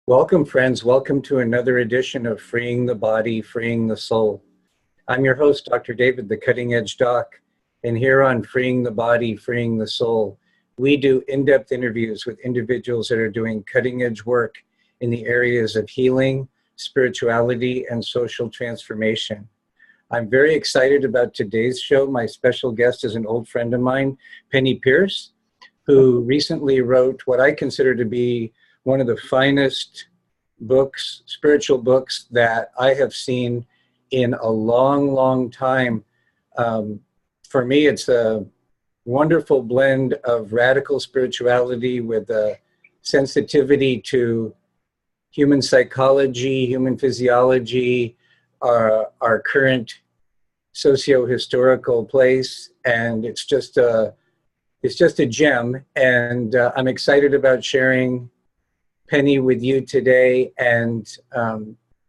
Welcome, friends. Welcome to another edition of Freeing the Body, Freeing the Soul. I'm your host, Dr. David, the Cutting Edge Doc, and here on Freeing the Body, Freeing the Soul, we do in-depth interviews with individuals that are doing cutting-edge work in the areas of healing, spirituality, and social transformation. I'm very excited about today's show. My special guest is an old friend of mine, Penney Peirce, who recently wrote what I consider to be one of the finest books, spiritual books that I have seen in a long, long time. For me, it's a wonderful blend of radical spirituality with a sensitivity to human psychology, human physiology, our current socio-historical place, and it's just a gem. And I'm excited about sharing Penney with you today and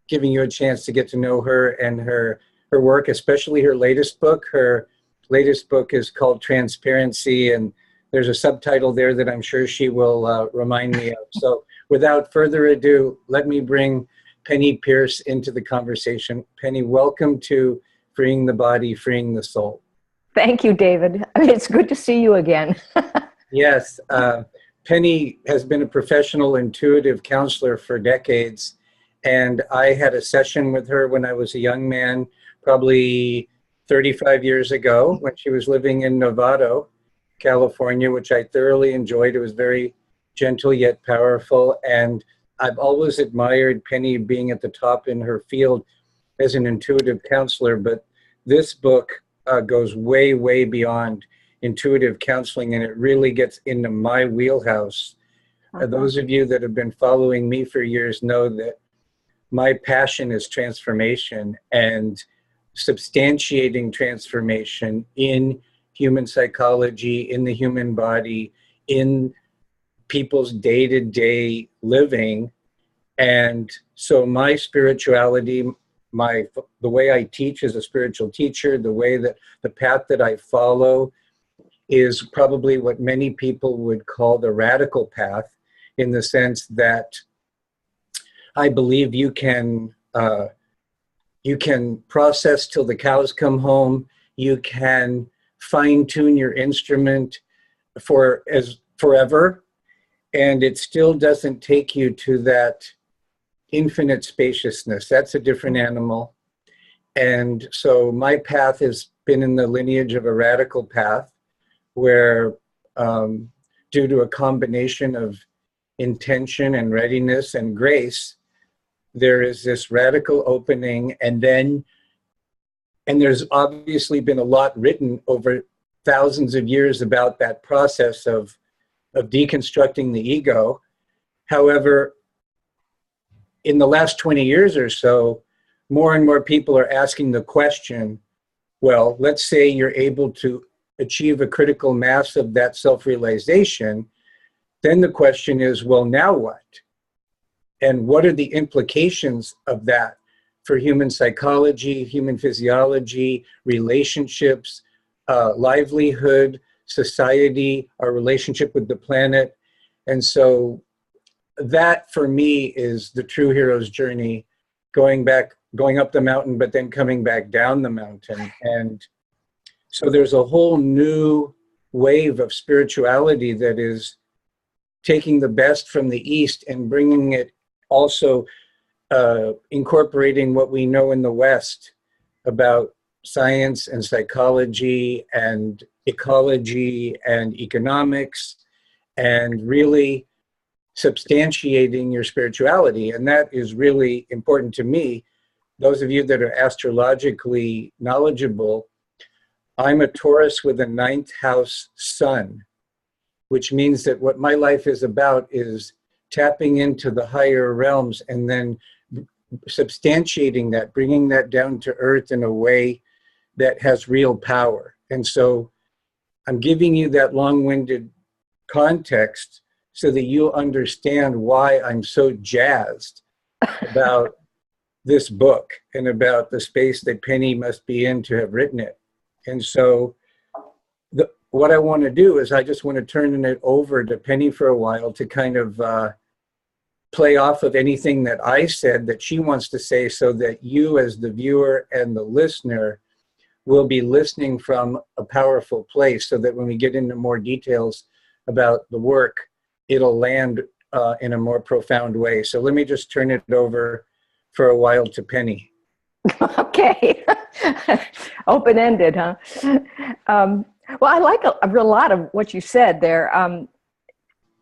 giving you a chance to get to know her and her work, especially her latest book. Her latest book is called Transparency, and there's a subtitle there that I'm sure she will remind me of. So without further ado, let me bring Penney Peirce into the conversation. Penney, welcome to Freeing the Body, Freeing the Soul. Thank you, David. It's good to see you again. Yes. Penney has been a professional intuitive counselor for decades, and I had a session with her when I was a young man, probably 35 years ago, when she was living in Novato, California, which I thoroughly enjoyed. It was very gentle yet powerful, and I've always admired Penney being at the top in her field as an intuitive counselor, but this book goes way, way beyond intuitive counseling, and it really gets into my wheelhouse. Those of you that have been following me for years know that my passion is transformation and substantiating transformation in human psychology, in the human body, in people's day-to-day living. And so my spirituality, the way I teach as a spiritual teacher, the path that I follow is probably what many people would call the radical path, in the sense that I believe you can process till the cows come home. You can fine-tune your instrument forever, and it still doesn't take you to that infinite spaciousness. That's a different animal. And so my path has been in the lineage of a radical path, where due to a combination of intention and readiness and grace, there is this radical opening. And there's obviously been a lot written over thousands of years about that process of deconstructing the ego. However, in the last 20 years or so, more and more people are asking the question, well, let's say you're able to achieve a critical mass of that self-realization, then the question is, well, now what? And what are the implications of that for human psychology, human physiology, relationships, livelihood, society, our relationship with the planet? And so that for me is the true hero's journey, going up the mountain, but then coming back down the mountain. And so there's a whole new wave of spirituality that is taking the best from the East and bringing it, also incorporating what we know in the West about science and psychology and ecology and economics, and really substantiating your spirituality. And that is really important to me. Those of you that are astrologically knowledgeable, I'm a Taurus with a 9th house sun, which means that what my life is about is tapping into the higher realms and then substantiating that, bringing that down to earth in a way that has real power. And so I'm giving you that long-winded context so that you'll understand why I'm so jazzed about this book and about the space that Penney must be in to have written it. And so what I want to do is I just want to turn it over to Penny for a while to kind of play off of anything that I said that she wants to say, so that you as the viewer and the listener will be listening from a powerful place, so that when we get into more details about the work, it'll land in a more profound way. So let me just turn it over for a while to Penny. Okay. Open-ended, huh? Well, I like a lot of what you said there.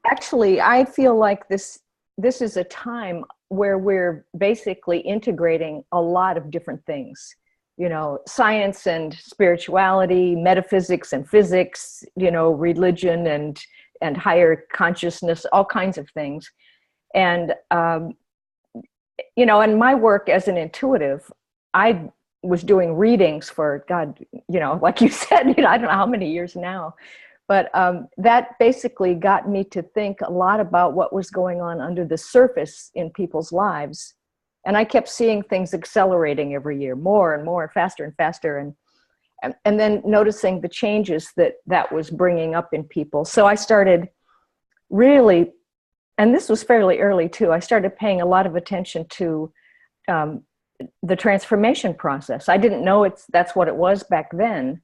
Actually, I feel like this is a time where we're basically integrating a lot of different things. You know, science and spirituality, metaphysics and physics, you know, religion and higher consciousness, all kinds of things. And, you know, in my work as an intuitive, I was doing readings for, God, you know, like you said, you know, I don't know how many years now, but that basically got me to think a lot about what was going on under the surface in people's lives. And I kept seeing things accelerating every year, more and more, faster and faster. And then noticing the changes that was bringing up in people. So I started really, and this was fairly early too, I started paying a lot of attention to the transformation process. I didn't know that's what it was back then,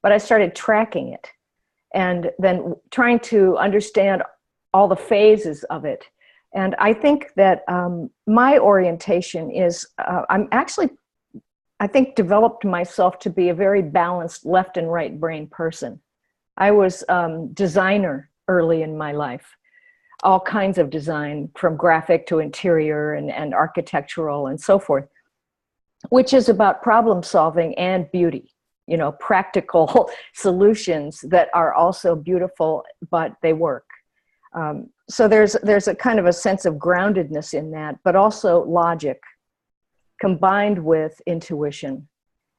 but I started tracking it and then trying to understand all the phases of it. And I think that my orientation is, I think developed myself to be a very balanced left and right brain person. I was designer early in my life, all kinds of design, from graphic to interior and architectural and so forth, which is about problem solving and beauty, you know, practical solutions that are also beautiful, but they work. So there's a kind of a sense of groundedness in that, but also logic combined with intuition.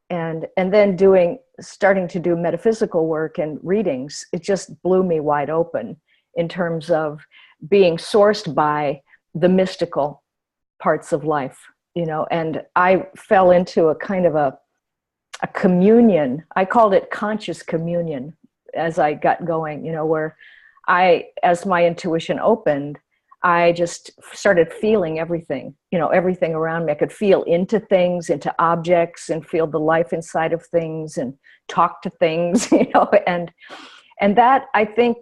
And then starting to do metaphysical work and readings, it just blew me wide open in terms of being sourced by the mystical parts of life, you know, and I fell into a kind of a communion. I called it conscious communion as I got going, you know, where as my intuition opened, I just started feeling everything, you know, everything around me. I could feel into things, into objects, and feel the life inside of things and talk to things, you know, and that, I think,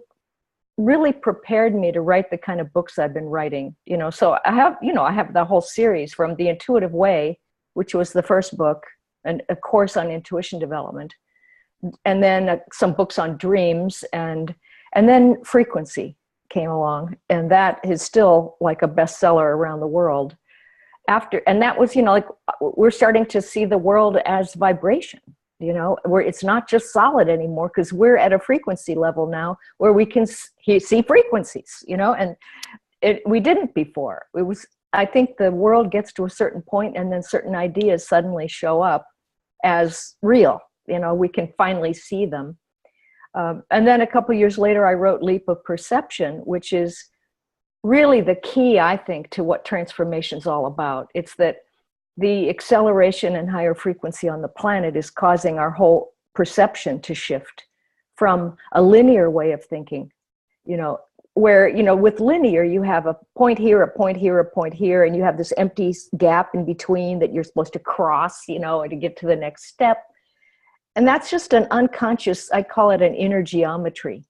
really prepared me to write the kind of books I've been writing, you know. So I have the whole series from The Intuitive Way, which was the first book, and a course on intuition development, and then some books on dreams, and then frequency came along, and that is still like a bestseller around the world. And that was, you know, like we're starting to see the world as vibration, you know, where it's not just solid anymore, because we're at a frequency level now where we can see frequencies, you know, and we didn't before. I think the world gets to a certain point and then certain ideas suddenly show up as real, you know, we can finally see them. And then a couple of years later, I wrote Leap of Perception, which is really the key, I think, to what transformation is all about. It's that the acceleration and higher frequency on the planet is causing our whole perception to shift from a linear way of thinking, you know, where, you know, with linear, you have a point here, a point here, a point here, and you have this empty gap in between that you're supposed to cross, you know, to get to the next step. And that's just an unconscious, I call it an inner geometry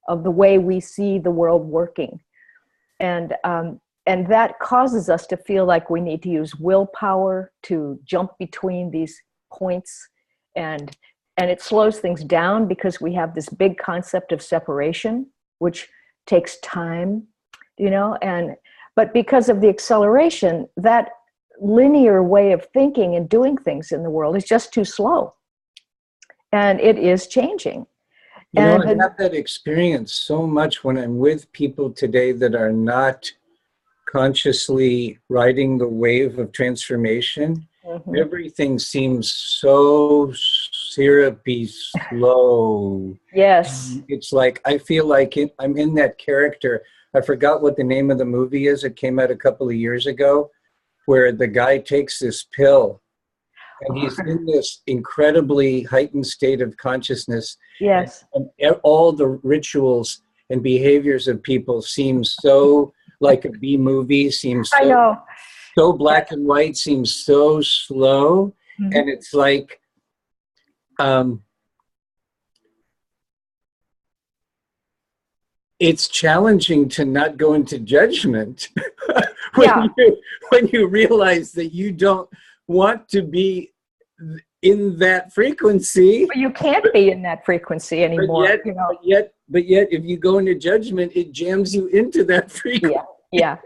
of the way we see the world working. And that causes us to feel like we need to use willpower to jump between these points. And it slows things down because we have this big concept of separation, which takes time, you know, but because of the acceleration, that linear way of thinking and doing things in the world is just too slow. And it is changing. You know, I have that experience so much when I'm with people today that are not consciously riding the wave of transformation. Mm-hmm. Everything seems so syrupy, slow. Yes. It's like, I feel like I'm in that character. I forgot what the name of the movie is. It came out a couple of years ago, where the guy takes this pill. and he's in this incredibly heightened state of consciousness. Yes. And all the rituals and behaviors of people seem so like a B movie, seems I know. so black and white, seems so slow. Mm-hmm. And it's like, it's challenging to not go into judgment when you realize that you don't want to be in that frequency. But you can't be in that frequency anymore. But yet, if you go into judgment, it jams you into that frequency. Yeah.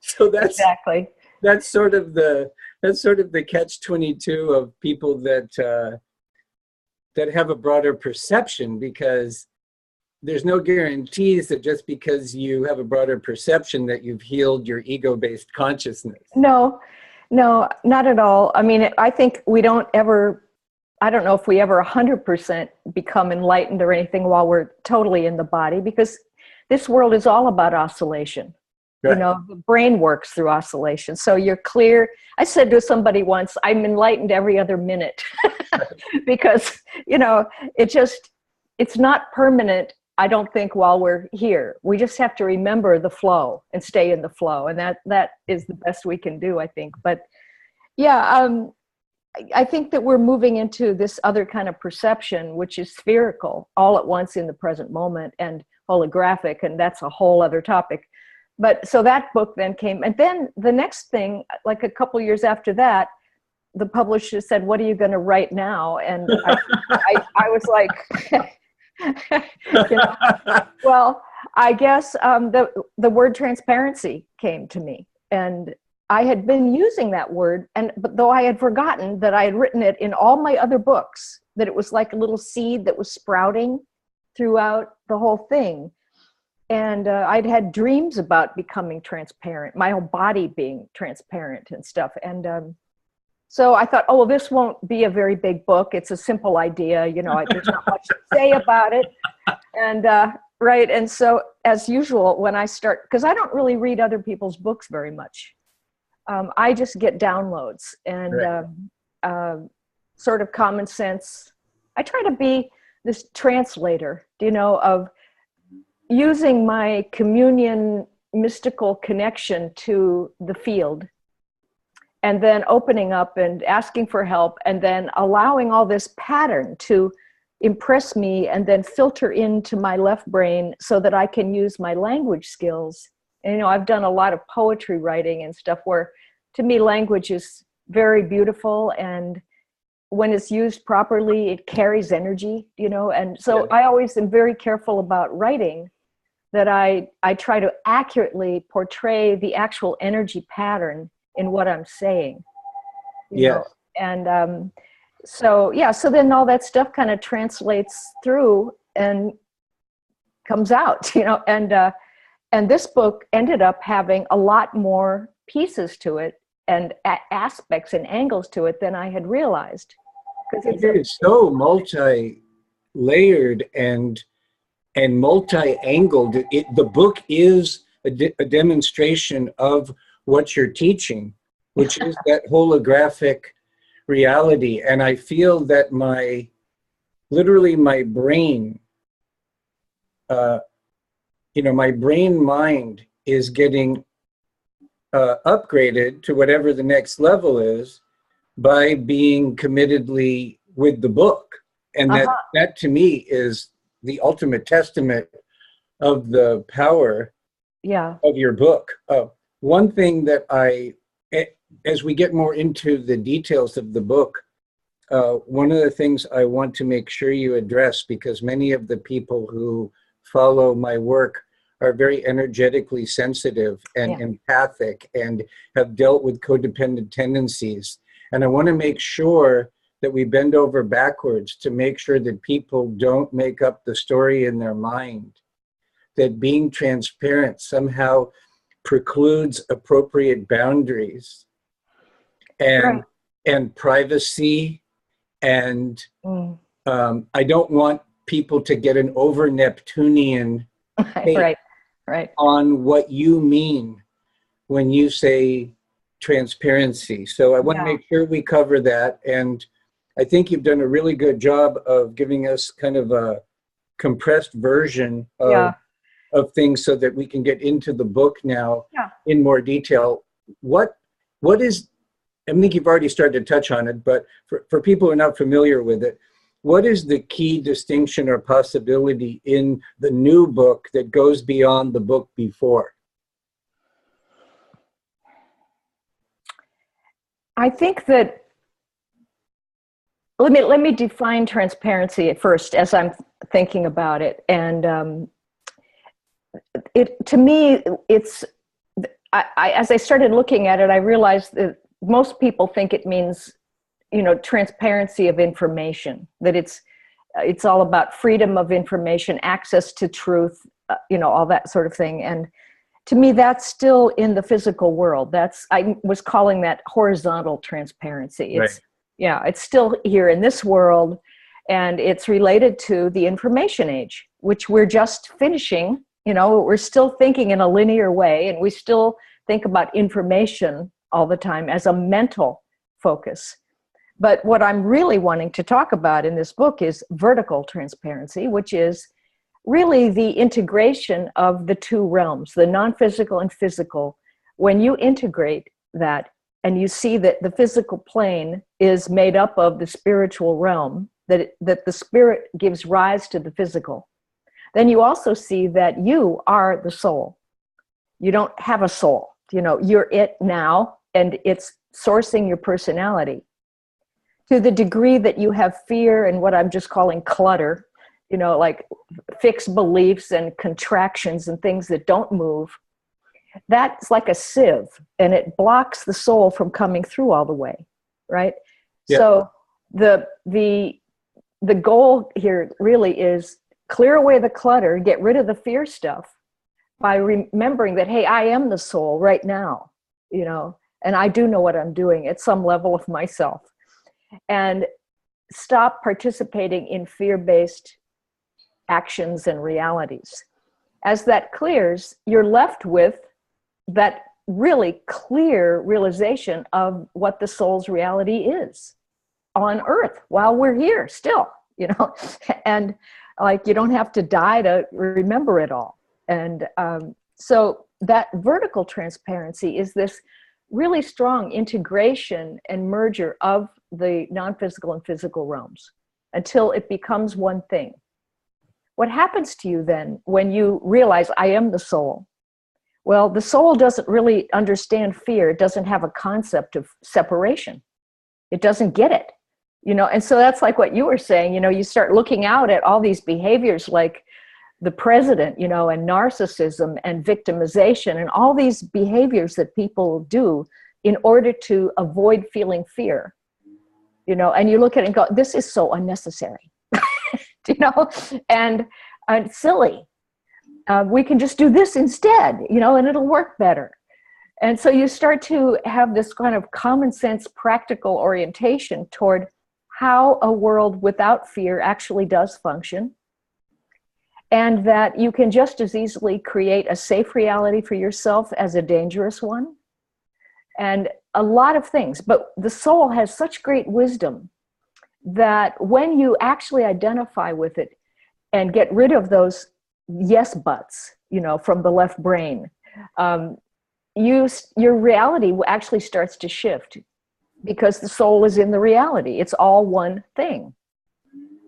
So that's exactly. That's sort of the catch-22 of people that have a broader perception, because there's no guarantees that just because you have a broader perception that you've healed your ego-based consciousness. No, not at all. I mean, I think I don't know if we ever 100% become enlightened or anything while we're totally in the body, because this world is all about oscillation. Right. You know, the brain works through oscillation. So you're clear. I said to somebody once, I'm enlightened every other minute because, it's not permanent. I don't think while we're here. We just have to remember the flow and stay in the flow. And that is the best we can do, I think. But yeah, I think that we're moving into this other kind of perception, which is spherical, all at once in the present moment, and holographic, and that's a whole other topic. But so that book then came, and then the next thing, like a couple years after that, the publisher said, "What are you going to write now?" And I was like, well, I guess the word transparency came to me, and I had been using that word, but though I had forgotten that I had written it in all my other books, that it was like a little seed that was sprouting throughout the whole thing. And I'd had dreams about becoming transparent, my whole body being transparent and stuff. And so I thought, oh, well, this won't be a very big book. It's a simple idea. There's not much to say about it. And right. And so as usual, when I start, because I don't really read other people's books very much. I just get downloads and sort of common sense. I try to be this translator, of using my communion mystical connection to the field, and then opening up and asking for help, and then allowing all this pattern to impress me and then filter into my left brain so that I can use my language skills. And, I've done a lot of poetry writing and stuff where, to me, language is very beautiful. And when it's used properly, it carries energy, And so I always am very careful about writing, that I try to accurately portray the actual energy pattern in what I'm saying. You know? And so then all that stuff kind of translates through and comes out, and this book ended up having a lot more pieces to it and aspects and angles to it than I had realized. Because it's so multi-layered and multi-angled. The book is a demonstration of what you're teaching, which is that holographic reality. And I feel that my brain, my brain mind is getting upgraded to whatever the next level is by being committedly with the book. And that to me is the ultimate testament of the power of your book. One thing that as we get more into the details of the book, one of the things I want to make sure you address, because many of the people who follow my work are very energetically sensitive and empathic and have dealt with codependent tendencies. And I want to make sure that we bend over backwards to make sure that people don't make up the story in their mind, that being transparent somehow precludes appropriate boundaries and privacy. And I don't want people to get an over Neptunian take right on what you mean when you say transparency. So I want to Yeah. make sure we cover that. And I think you've done a really good job of giving us kind of a compressed version Yeah. of things so that we can get into the book now Yeah. in more detail. What is, I think you've already started to touch on it, but for people who are not familiar with it, what is the key distinction or possibility in the new book that goes beyond the book before? I think that let me define transparency at first as I'm thinking about it. And to me, it's as I started looking at it, I realized that most people think it means, transparency of information, that it's all about freedom of information, access to truth, all that sort of thing. And to me, that's still in the physical world. I was calling that horizontal transparency. Right. It's still here in this world, and it's related to the information age, which we're just finishing. We're still thinking in a linear way, and we still think about information all the time as a mental focus. But what I'm really wanting to talk about in this book is vertical transparency, which is really the integration of the two realms, the non-physical and physical. When you integrate that and you see that the physical plane is made up of the spiritual realm, that the spirit gives rise to the physical, then you also see that you are the soul. You don't have a soul. You're it now, and it's sourcing your personality. To the degree that you have fear and what I'm just calling clutter, like fixed beliefs and contractions and things that don't move, that's like a sieve, and it blocks the soul from coming through all the way, right? Yeah. So the goal here really is clear away the clutter, get rid of the fear stuff by remembering that, hey, I am the soul right now, and I do know what I'm doing at some level of myself. And stop participating in fear-based actions and realities. As that clears, you're left with that really clear realization of what the soul's reality is on earth while we're here still, and like you don't have to die to remember it all. And so that vertical transparency is this really strong integration and merger of the non-physical and physical realms until it becomes one thing. What happens to you then when you realize I am the soul? Well, the soul doesn't really understand fear. It doesn't have a concept of separation. It doesn't get it, and so that's like what you were saying, you start looking out at all these behaviors like the president, and narcissism and victimization and all these behaviors that people do in order to avoid feeling fear, and you look at it and go, this is so unnecessary, and silly. We can just do this instead, and it'll work better. And so you start to have this kind of common sense, practical orientation toward how a world without fear actually does function. And that you can just as easily create a safe reality for yourself as a dangerous one. And a lot of things. But the soul has such great wisdom that when you actually identify with it and get rid of those yes buts, from the left brain, your reality actually starts to shift because the soul is in the reality. It's all one thing.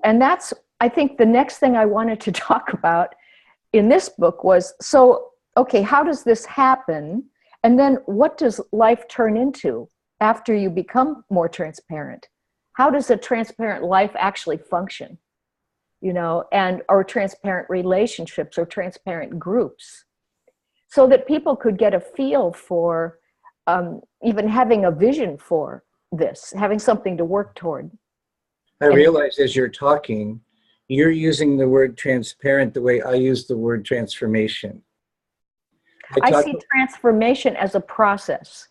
And that's, I think, the next thing I wanted to talk about in this book was, so, okay, how does this happen? And then what does life turn into after you become more transparent? How does a transparent life actually function? Or transparent relationships or transparent groups, so that people could get a feel for even having a vision for this, having something to work toward. I realize as you're talking, you're using the word transparent the way I use the word transformation. I see transformation as a process.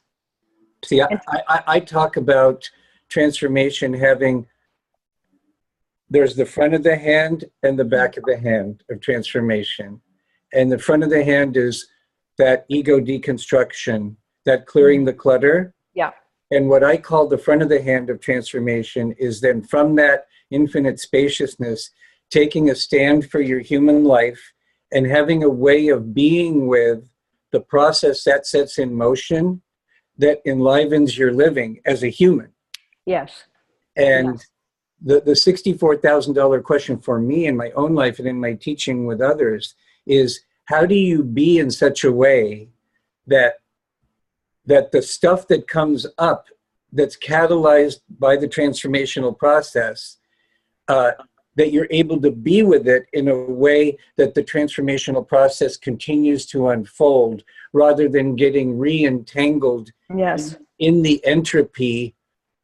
See, I talk about transformation having, there's the front of the hand and the back of the hand of transformation. And the front of the hand is that ego deconstruction, that clearing the clutter. And what I call the front of the hand of transformation is then from that infinite spaciousness, taking a stand for your human life and having a way of being with the process that sets in motion that enlivens your living as a human. Yes. And yes. the $64,000 question for me in my own life and in my teaching with others is, how do you be in such a way that the stuff that comes up that's catalyzed by the transformational process, that you're able to be with it in a way that the transformational process continues to unfold rather than getting re-entangled Yes. in the entropy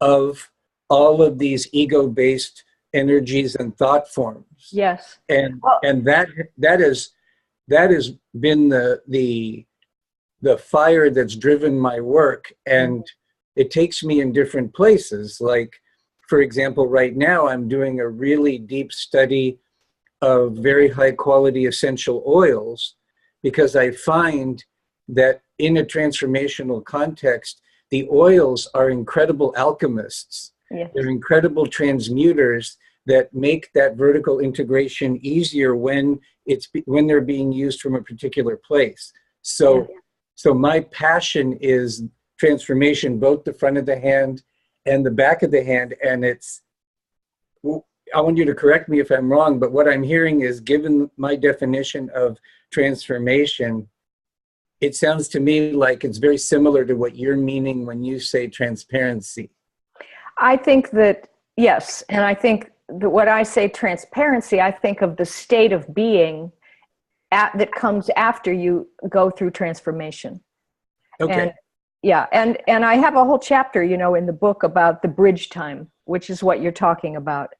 of all of these ego-based energies and thought forms. Yes. And Well, and that has been the fire that's driven my work, and it takes me in different places. Like, for example, right now I'm doing a really deep study of very high quality essential oils because I find that in a transformational context, the oils are incredible alchemists. yes. They're incredible transmuters that make that vertical integration easier when they're being used from a particular place. So, Yeah. so my passion is transformation, both the front of the hand and the back of the hand. And I want you to correct me if I'm wrong, but what I'm hearing is, given my definition of transformation, it sounds to me like it's very similar to what you're meaning when you say transparency. I think that, yes. And I think that when I say transparency, I think of the state of being that comes after you go through transformation. Okay. And yeah, and I have a whole chapter, in the book about the bridge time, which is what you're talking about,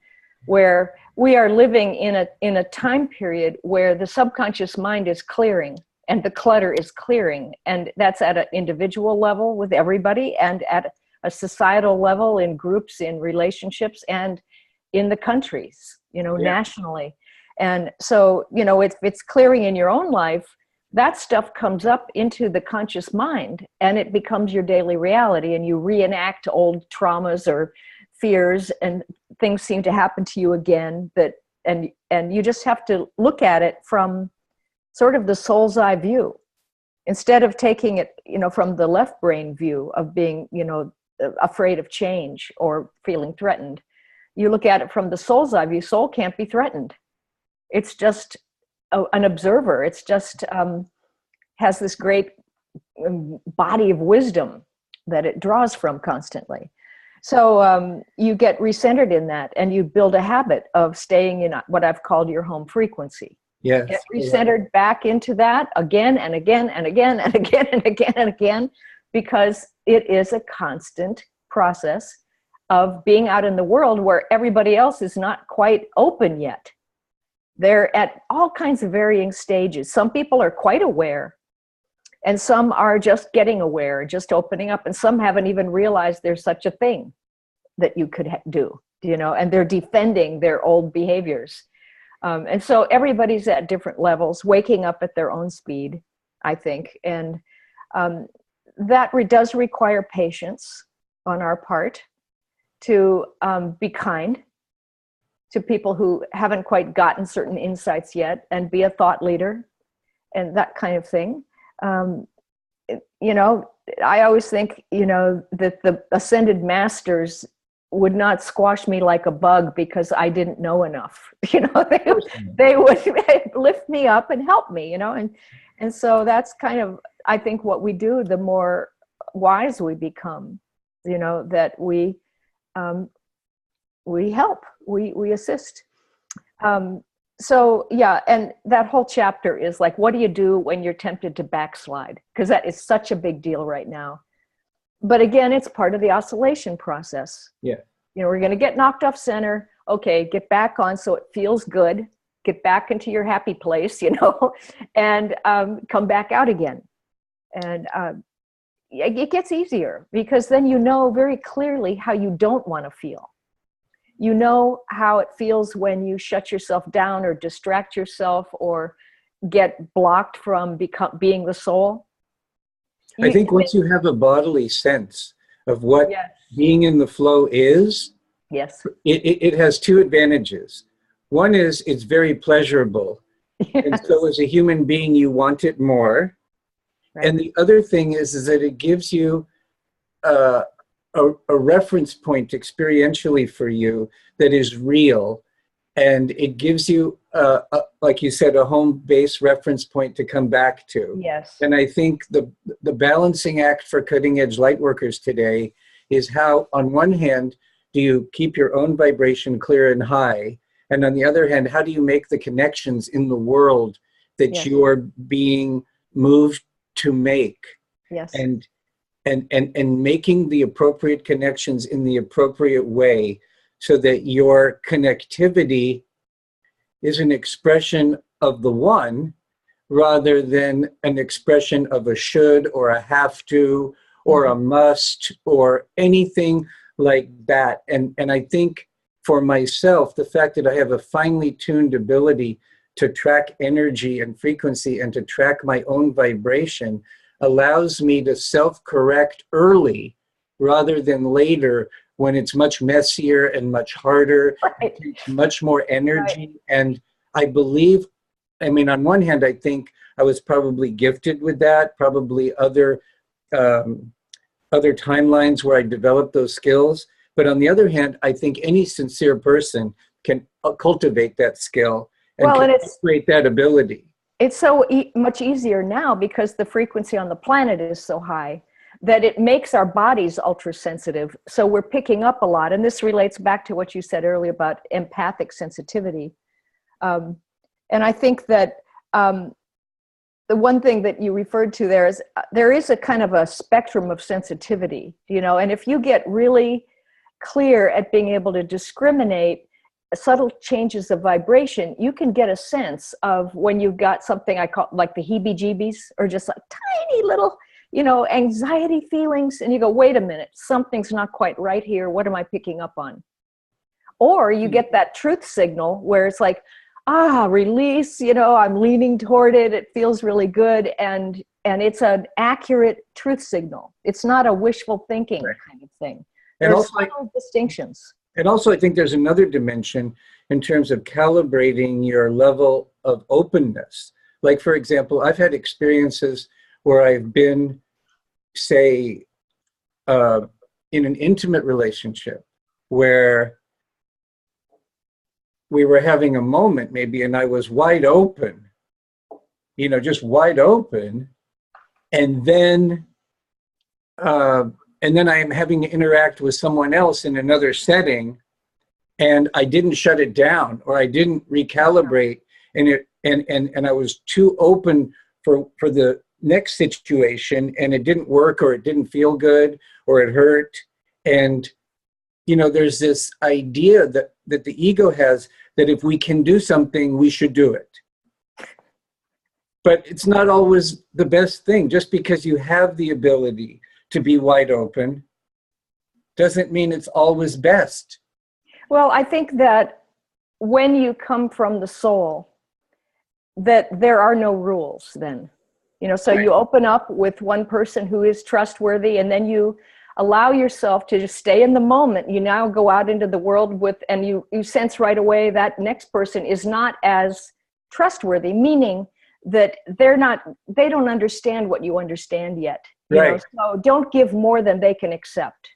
where we are living in a time period where the subconscious mind is clearing and the clutter is clearing. And that's at an individual level with everybody, and at a societal level, in groups, in relationships, and in the countries, nationally. And so, if it's clearing in your own life, that stuff comes up into the conscious mind and it becomes your daily reality, and you reenact old traumas or fears, and things seem to happen to you again, and you just have to look at it from sort of the soul's eye view, instead of taking it, from the left brain view of being, afraid of change or feeling threatened. You look at it from the soul's eye view. Soul can't be threatened. It's just an observer. It's just has this great body of wisdom that it draws from constantly. So you get recentered in that, and you build a habit of staying in what I've called your home frequency. Yes. Get recentered back into that again and again and again and again and again and again, because it is a constant process of being out in the world where everybody else is not quite open yet. They're at all kinds of varying stages. Some people are quite aware, and some are just getting aware, just opening up, and some haven't even realized there's such a thing that you could do, and they're defending their old behaviors. And so everybody's at different levels, waking up at their own speed, I think. And that does require patience on our part to be kind to people who haven't quite gotten certain insights yet, and be a thought leader and that kind of thing. I always think, that the ascended masters would not squash me like a bug because I didn't know enough. They would lift me up and help me, and so that's kind of, I think, what we do. The more wise we become, that we help, we assist. So yeah, and that whole chapter is like, what do you do when you're tempted to backslide? Because that is such a big deal right now. But again, it's part of the oscillation process. Yeah. We're going to get knocked off center. Okay, get back on so it feels good. Get back into your happy place, and come back out again. And it gets easier, because then you know very clearly how you don't want to feel. You know how it feels when you shut yourself down or distract yourself or get blocked from being the soul. I think once you have a bodily sense of what Yes. being in the flow is, Yes. it has two advantages. One is it's very pleasurable. And Yes. so as a human being, you want it more. Right. And the other thing is that it gives you a reference point experientially for you that is real. And it gives you, like you said, a home base reference point to come back to. Yes. And I think the balancing act for cutting edge light workers today is how, on one hand, do you keep your own vibration clear and high? And on the other hand, how do you make the connections in the world that Yes. you're being moved to make? Yes. And making the appropriate connections in the appropriate way so that your connectivity is an expression of the one rather than an expression of a should or a have to or a must or anything like that. And I think for myself, the fact that I have a finely tuned ability to track energy and frequency and to track my own vibration allows me to self-correct early rather than later when it's much messier and much harder. Right. It takes much more energy. Right. And I believe, I mean, on one hand, I think I was probably gifted with that, probably other timelines where I developed those skills. But on the other hand, I think any sincere person can cultivate that skill and Well, and it's cultivate that ability. It's so much easier now because the frequency on the planet is so high that it makes our bodies ultra sensitive. So we're picking up a lot. And this relates back to what you said earlier about empathic sensitivity. And I think that the one thing that you referred to there is a kind of a spectrum of sensitivity, and if you get really clear at being able to discriminate subtle changes of vibration, you can get a sense of when you've got something I call like the heebie-jeebies or just like tiny little, anxiety feelings. And you go, wait a minute, something's not quite right here. What am I picking up on? Or you get that truth signal where it's like, release, I'm leaning toward it. It feels really good. And it's an accurate truth signal. It's not a wishful thinking kind of thing. There's subtle distinctions. And also, I think there's another dimension in terms of calibrating your level of openness. Like, for example, I've had experiences where I've been, say, in an intimate relationship where we were having a moment maybe, and I was wide open, just wide open. And then I am having to interact with someone else in another setting, and I didn't shut it down or I didn't recalibrate, and I was too open for the next situation, and it didn't work or it didn't feel good or it hurt. And there's this idea that the ego has that if we can do something, we should do it. But it's not always the best thing. Just because you have the ability to be wide open doesn't mean it's always best. Well, I think that when you come from the soul, that there are no rules then. So you open up with one person who is trustworthy, and then you allow yourself to just stay in the moment. You now go out into the world and you sense right away that next person is not as trustworthy, meaning that they don't understand what you understand yet. So don't give more than they can accept.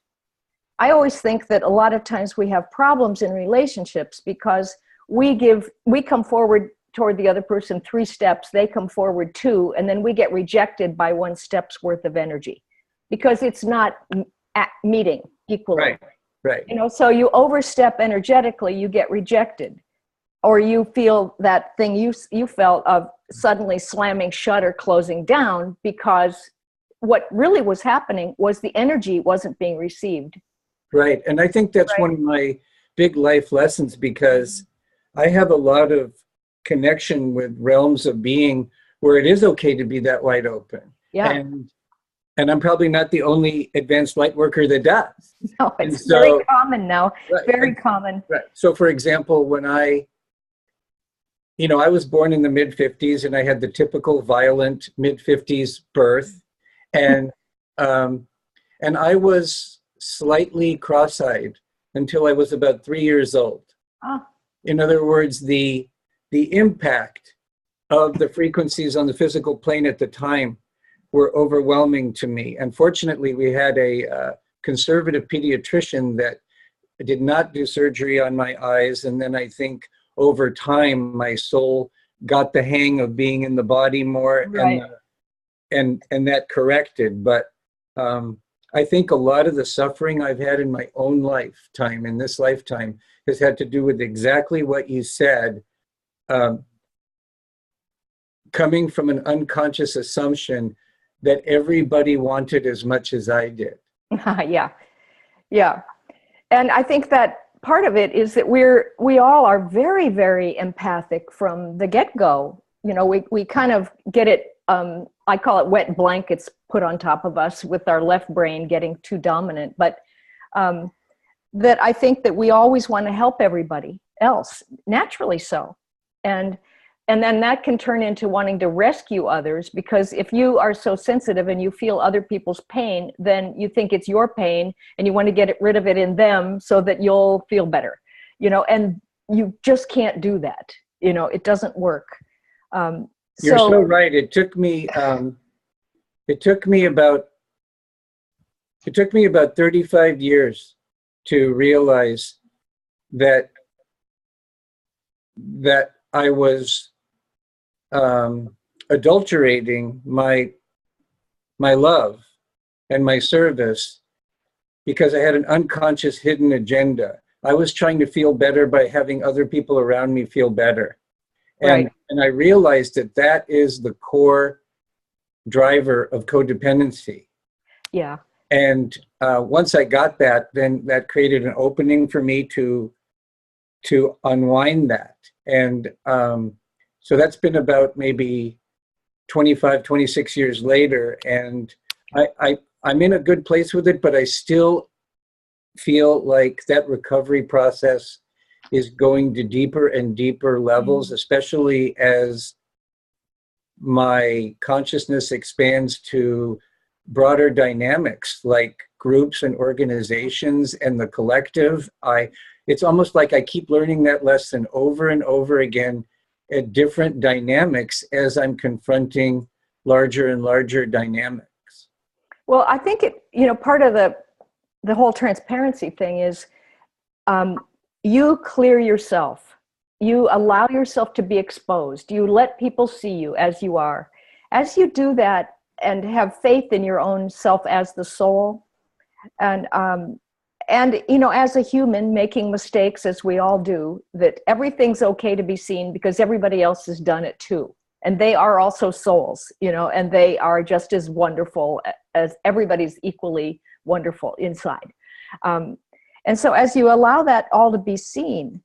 I always think that a lot of times we have problems in relationships because we come forward toward the other person 3 steps, they come forward 2, and then we get rejected by 1 step's worth of energy because it's not meeting equally. Right. So you overstep energetically, you get rejected. Or you feel that thing you felt of suddenly slamming shut or closing down because what really was happening was the energy wasn't being received. Right. And I think that's one of my big life lessons, because I have a lot of connection with realms of being where it is okay to be that wide open. Yeah. And I'm probably not the only advanced light worker that does. No, it's very common now. Right. Very common. Right. So for example, when I was born in the mid-50s, and I had the typical violent mid-50s birth. And I was slightly cross-eyed until I was about 3 years old. Ah, In other words, the impact of the frequencies on the physical plane at the time were overwhelming to me. Unfortunately, we had a conservative pediatrician that did not do surgery on my eyes, and then I think over time my soul got the hang of being in the body more, right. and that corrected. But I think a lot of the suffering I've had in my own lifetime, in this lifetime, has had to do with exactly what you said, coming from an unconscious assumption that everybody wanted as much as I did. Yeah, yeah. And I think that part of it is that we all are very, very empathic from the get-go. You know, we kind of get it, I call it wet blankets put on top of us with our left brain getting too dominant. But that I think that we always want to help everybody else, naturally so. And then that can turn into wanting to rescue others, because if you are so sensitive and you feel other people's pain, then you think it's your pain and you want to get rid of it in them so that you'll feel better, you know, and you just can't do that. You know, it doesn't work. You're so right. It took me about 35 years to realize that I was adulterating my love and my service because I had an unconscious hidden agenda. I was trying to feel better by having other people around me feel better. Right. And I realized that is the core driver of codependency. Yeah. And once I got that, then that created an opening for me to unwind that. And so that's been about maybe 25, 26 years later. And I'm in a good place with it, but I still feel like that recovery process is going to deeper and deeper levels, especially as my consciousness expands to broader dynamics like groups and organizations and the collective. It's almost like I keep learning that lesson over and over again at different dynamics as I'm confronting larger and larger dynamics. Well, I think part of the whole transparency thing is you clear yourself. You allow yourself to be exposed. You let people see you as you are. As you do that and have faith in your own self as the soul, and as a human making mistakes, as we all do, that everything's okay to be seen because everybody else has done it too. And they are also souls, and they are just as wonderful as everybody's equally wonderful inside. And so as you allow that all to be seen,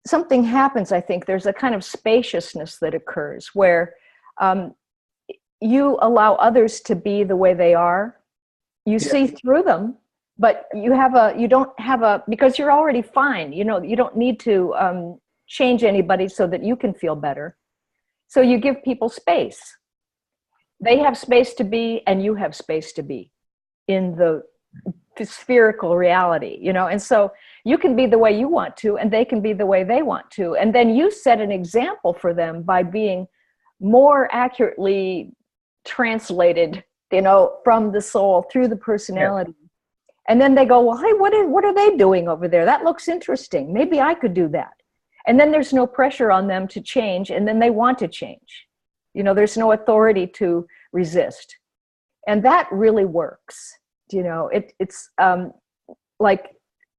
something happens. I think there's a kind of spaciousness that occurs where you allow others to be the way they are. You see through them, but you don't have because you're already fine. You don't need to change anybody so that you can feel better. So you give people space. They have space to be, and you have space to be in the spherical reality, and so you can be the way you want to, and they can be the way they want to. And then you set an example for them by being more accurately translated, from the soul through the personality. Yeah. And then they go, well, hey, what are they doing over there? That looks interesting. Maybe I could do that. And then there's no pressure on them to change. And then they want to change. There's no authority to resist. And that really works. It's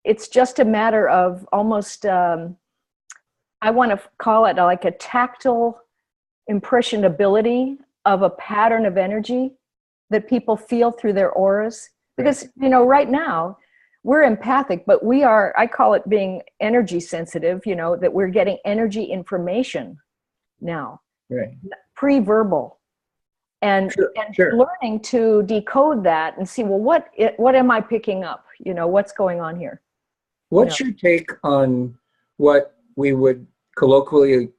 it's just a matter of almost, I want to call it like a tactile impressionability of a pattern of energy that people feel through their auras. Because, right now we're empathic, but we are, I call it being energy sensitive, that we're getting energy information now, right. Pre-verbal. And learning to decode that and see, well, what am I picking up? What's going on here? What's your take on what we would colloquially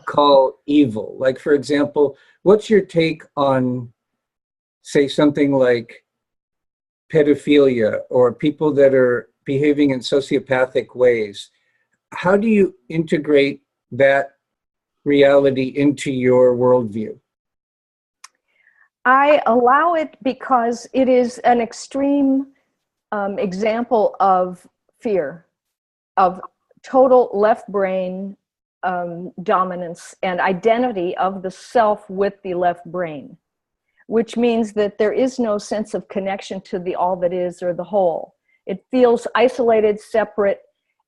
call evil? Like, for example, what's your take on, say, something like pedophilia or people that are behaving in sociopathic ways, how do you integrate that reality into your worldview? I allow it because it is an extreme example of fear, of total left brain dominance and identity of the self with the left brain, which means that there is no sense of connection to the all that is or the whole. It feels isolated, separate,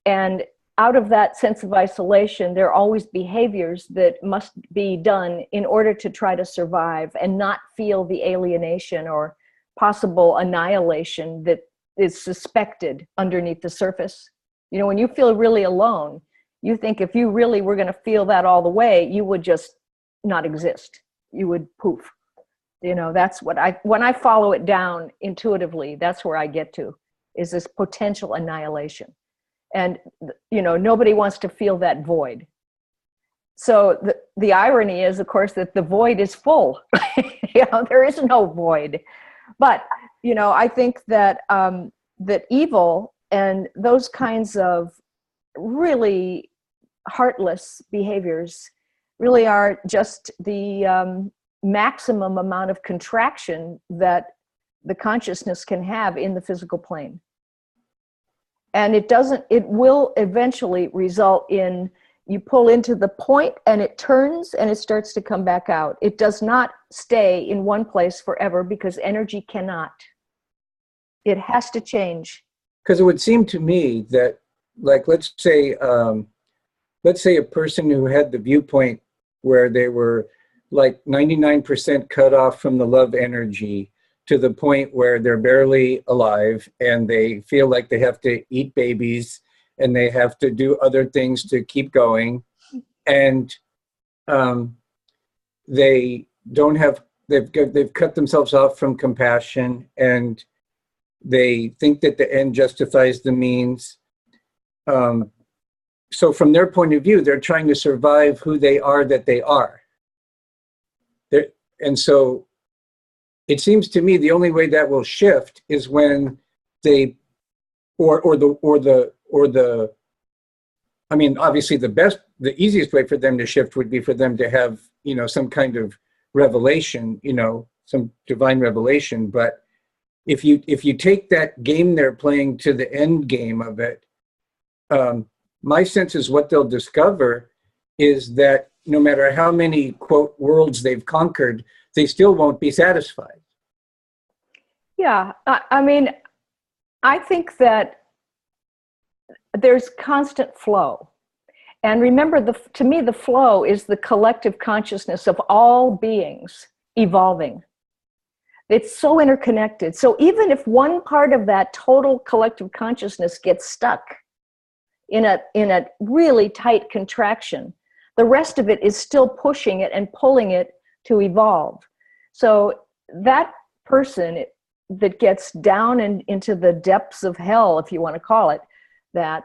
and out of that sense of isolation, there are always behaviors that must be done in order to try to survive and not feel the alienation or possible annihilation that is suspected underneath the surface. You know, when you feel really alone, you think if you really were going to feel that all the way, you would just not exist. You would poof. You know, that's what when I follow it down intuitively, that's where I get to, is this potential annihilation. And, you know, nobody wants to feel that void. So the irony is, of course, that the void is full. You know, there is no void. But, you know, I think that that evil and those kinds of really heartless behaviors really are just the maximum amount of contraction that the consciousness can have in the physical plane. And it will eventually result in you pull into the point and it turns and it starts to come back out. It does not stay in one place forever because energy cannot. It has to change. Because it would seem to me that, like, let's say a person who had the viewpoint where they were like 99% cut off from the love energy to the point where they're barely alive and they feel like they have to eat babies and they have to do other things to keep going. And they've cut themselves off from compassion and they think that the end justifies the means. So from their point of view, they're trying to survive who they are that they are. And so it seems to me the only way that will shift is when they, I mean, obviously the easiest way for them to shift would be for them to have, you know, some kind of revelation, you know, some divine revelation. But if you take that game they're playing to the end game of it, my sense is what they'll discover is that no matter how many, quote, worlds they've conquered, they still won't be satisfied. Yeah, I mean, I think that there's constant flow. And remember, to me, the flow is the collective consciousness of all beings evolving. It's so interconnected. So even if one part of that total collective consciousness gets stuck in a really tight contraction, the rest of it is still pushing it and pulling it to evolve. So that person that gets down into the depths of hell, if you want to call it that,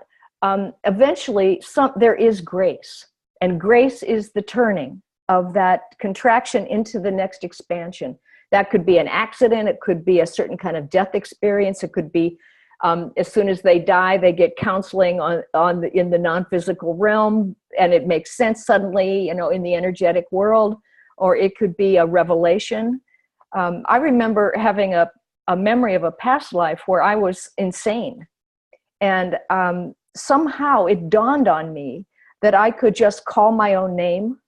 eventually there is grace. And grace is the turning of that contraction into the next expansion. That could be an accident. It could be a certain kind of death experience. It could be as soon as they die, they get counseling in the non-physical realm, and it makes sense suddenly, you know, in the energetic world. Or it could be a revelation. I remember having a memory of a past life where I was insane, and somehow it dawned on me that I could just call my own name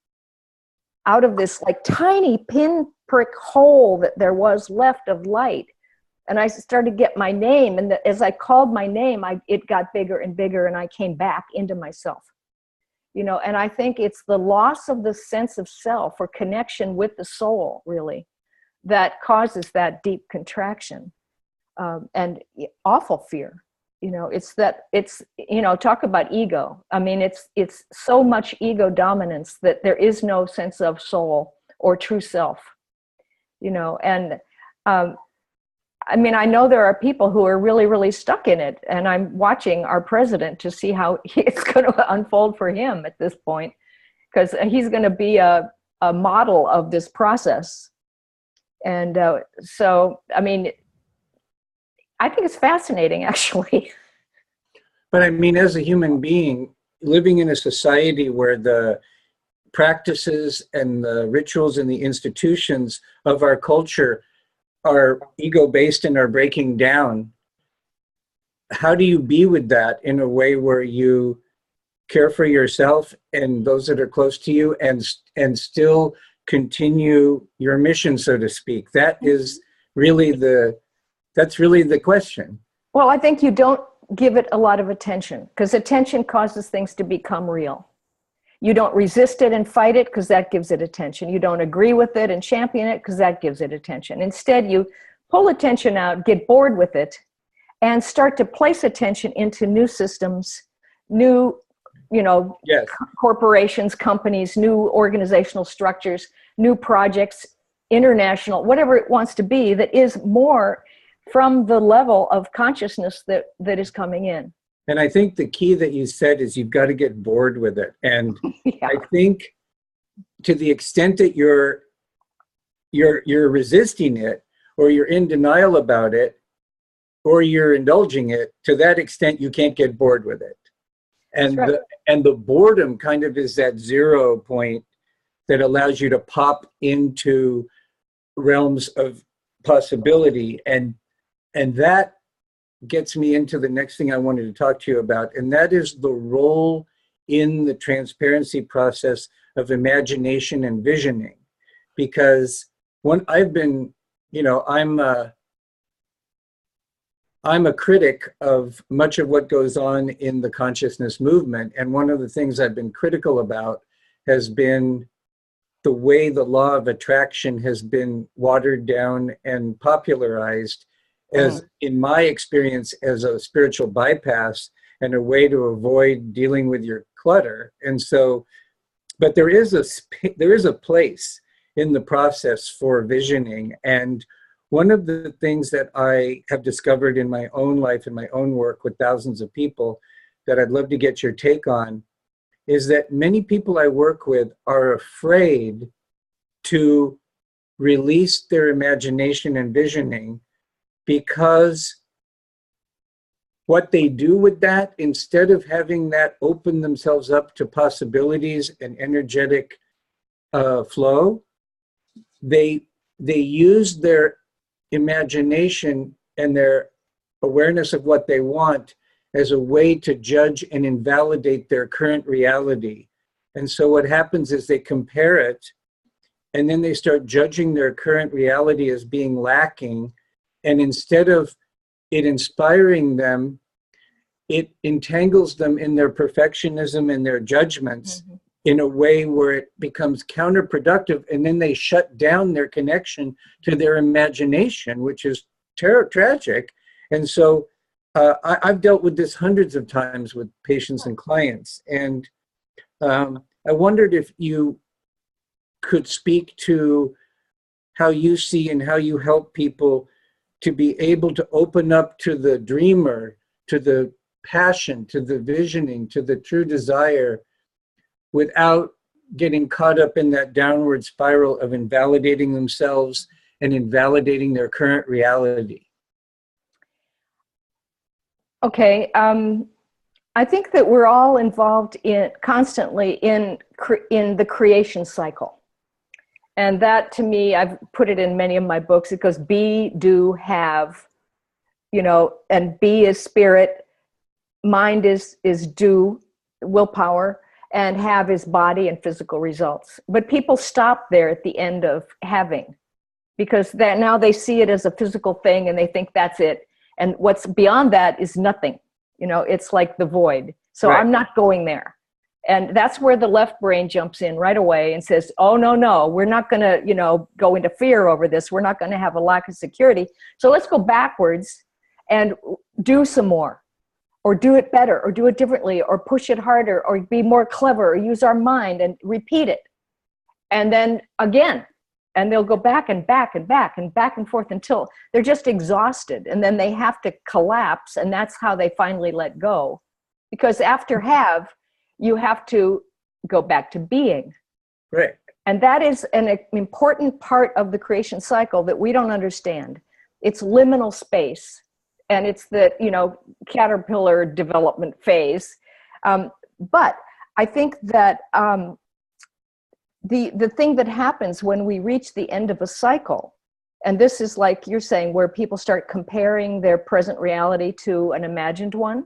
out of this like tiny pinprick hole that there was left of light. And I started to get my name, and as I called my name, it got bigger and bigger, and I came back into myself. You know, and I think it's the loss of the sense of self or connection with the soul, really, that causes that deep contraction and awful fear. You know, you know, talk about ego. I mean, it's so much ego dominance that there is no sense of soul or true self. You know, and I mean, I know there are people who are really, really stuck in it, and I'm watching our president to see how it's going to unfold for him at this point, because he's going to be a model of this process. And so, I mean, I think it's fascinating, actually. But I mean, as a human being, living in a society where the practices and the rituals and the institutions of our culture are ego-based and are breaking down, how do you be with that in a way where you care for yourself and those that are close to you, and still continue your mission, so to speak? That is really that's really the question. Well, I think you don't give it a lot of attention, because attention causes things to become real. You don't resist it and fight it, because that gives it attention. You don't agree with it and champion it, because that gives it attention. Instead, you pull attention out, get bored with it, and start to place attention into new systems, new, Yes. corporations, companies, new organizational structures, new projects, international, whatever it wants to be, that is more from the level of consciousness that is coming in. And I think the key that you said is you've got to get bored with it. And Yeah. I think to the extent that you're resisting it, or you're in denial about it, or you're indulging it, to that extent you can't get bored with it. And That's right. the boredom kind of is that 0 point that allows you to pop into realms of possibility, and that gets me into the next thing I wanted to talk to you about, and that is the role in the transparency process of imagination and visioning. Because when I've been, I'm a critic of much of what goes on in the consciousness movement, and one of the things I've been critical about has been the way the law of attraction has been watered down and popularized as, in my experience, as a spiritual bypass and a way to avoid dealing with your clutter. And so, but there is a place in the process for visioning. And one of the things that I have discovered in my own life and my own work with thousands of people that I'd love to get your take on is that many people I work with are afraid to release their imagination and visioning, because what they do with that, instead of having that open themselves up to possibilities and energetic flow, they use their imagination and their awareness of what they want as a way to judge and invalidate their current reality. And so what happens is they compare it, and then they start judging their current reality as being lacking. And instead of it inspiring them, it entangles them in their perfectionism and their judgments in a way where it becomes counterproductive. And then they shut down their connection to their imagination, which is tragic. And so I've dealt with this hundreds of times with patients and clients. And I wondered if you could speak to how you see and how you help people to be able to open up to the dreamer, to the passion, to the visioning, to the true desire, without getting caught up in that downward spiral of invalidating themselves and invalidating their current reality. Okay. I think that we're all involved constantly in the creation cycle. And that, to me, I've put it in many of my books. It goes be, do, have, and be is spirit, mind is do, willpower, and have is body and physical results. But people stop there at the end of having, because now they see it as a physical thing and they think that's it. And what's beyond that is nothing. It's like the void. So right. I'm not going there. And that's where the left brain jumps in right away and says, oh, no, we're not going to, go into fear over this. We're not going to have a lack of security. So let's go backwards and do some more, or do it better, or do it differently, or push it harder, or be more clever, or use our mind and repeat it. And then again, and they'll go back and back and back and back and forth until they're just exhausted. And then they have to collapse. And that's how they finally let go. Because after have, you have to go back to being. Right. And that is an important part of the creation cycle that we don't understand. It's liminal space. and it's the, caterpillar development phase. But I think that the thing that happens when we reach the end of a cycle, and this is like you're saying, where people start comparing their present reality to an imagined one,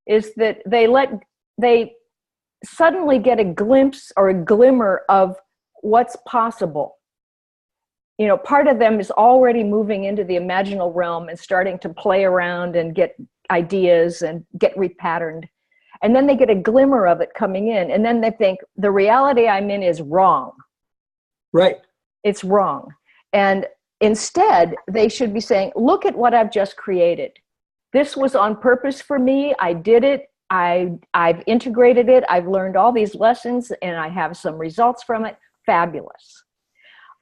is that they suddenly get a glimpse or a glimmer of what's possible. Part of them is already moving into the imaginal realm and starting to play around and get ideas and get repatterned. And then they get a glimmer of it coming in. And then they think, the reality I'm in is wrong. Right. It's wrong. And instead, they should be saying, look at what I've just created. This was on purpose for me. I did it. I've integrated it. I've learned all these lessons and I have some results from it. Fabulous.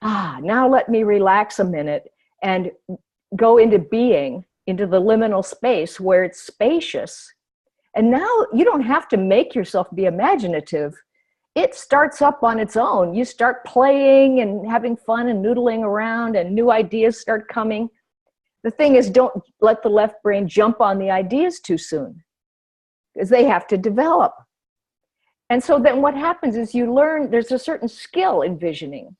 Now let me relax a minute and go into being, into the liminal space where it's spacious. And now you don't have to make yourself be imaginative. It starts up on its own. You start playing and having fun and noodling around and new ideas start coming. The thing is, don't let the left brain jump on the ideas too soon, because they have to develop. And so then what happens is you learn, there's a certain skill in visioning.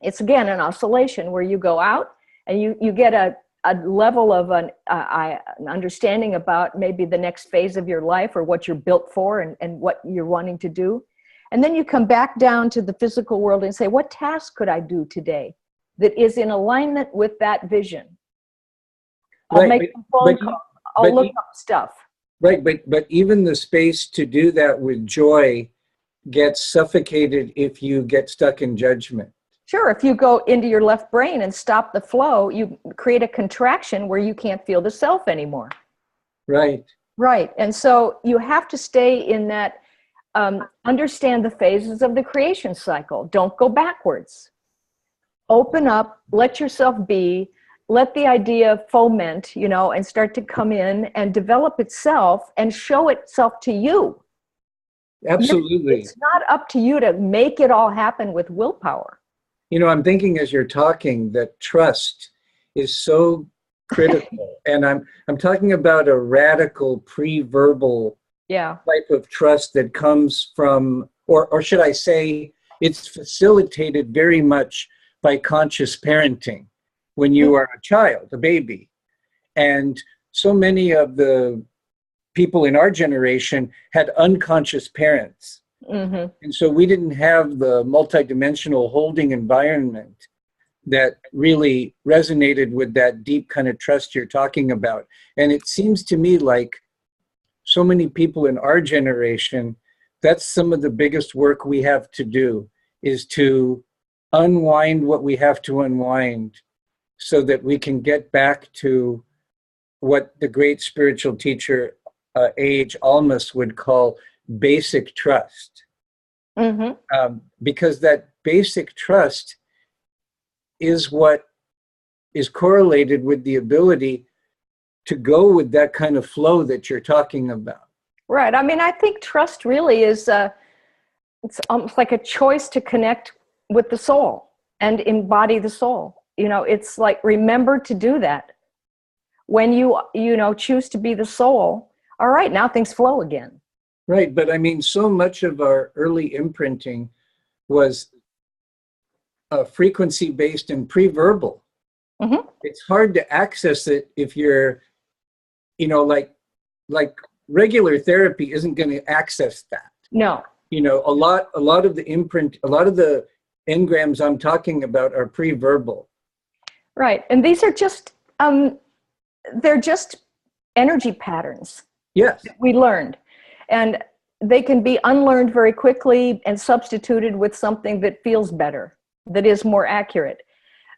It's again an oscillation where you go out and you get a level of an understanding about maybe the next phase of your life or what you're built for and what you're wanting to do. And then you come back down to the physical world and say, what task could I do today that is in alignment with that vision? I'll make a phone call. I'll look up stuff. Right, but even the space to do that with joy gets suffocated if you get stuck in judgment. Sure, if you go into your left brain and stop the flow, you create a contraction where you can't feel the self anymore. Right. Right, and so you have to stay in that, understand the phases of the creation cycle. Don't go backwards. Open up, let yourself be, let the idea foment, and start to come in and develop itself and show itself to you. Absolutely. It's not up to you to make it all happen with willpower. I'm thinking as you're talking that trust is so critical. And I'm talking about a radical pre-verbal type of trust that comes from, or should I say, it's facilitated very much by conscious parenting when you are a child, a baby. And so many of the people in our generation had unconscious parents. Mm-hmm. And so we didn't have the multidimensional holding environment that really resonated with that deep kind of trust you're talking about. And it seems to me like so many people in our generation, that's some of the biggest work we have to do, is to unwind what we have to unwind so that we can get back to what the great spiritual teacher A.H. Almaas would call basic trust. Mm-hmm. Because that basic trust is what is correlated with the ability to go with that kind of flow that you're talking about. Right. I mean, I think trust really is, it's almost like a choice to connect with the soul and embody the soul. It's like, remember to do that. When you choose to be the soul, all right, now things flow again. Right, but I mean, so much of our early imprinting was frequency-based and pre-verbal. Mm-hmm. It's hard to access it if you're, like regular therapy isn't going to access that. No. A lot of the imprint, a lot of the engrams I'm talking about are pre-verbal. Right, and these are just, they're just energy patterns. Yes. That we learned. And they can be unlearned very quickly and substituted with something that feels better, that is more accurate.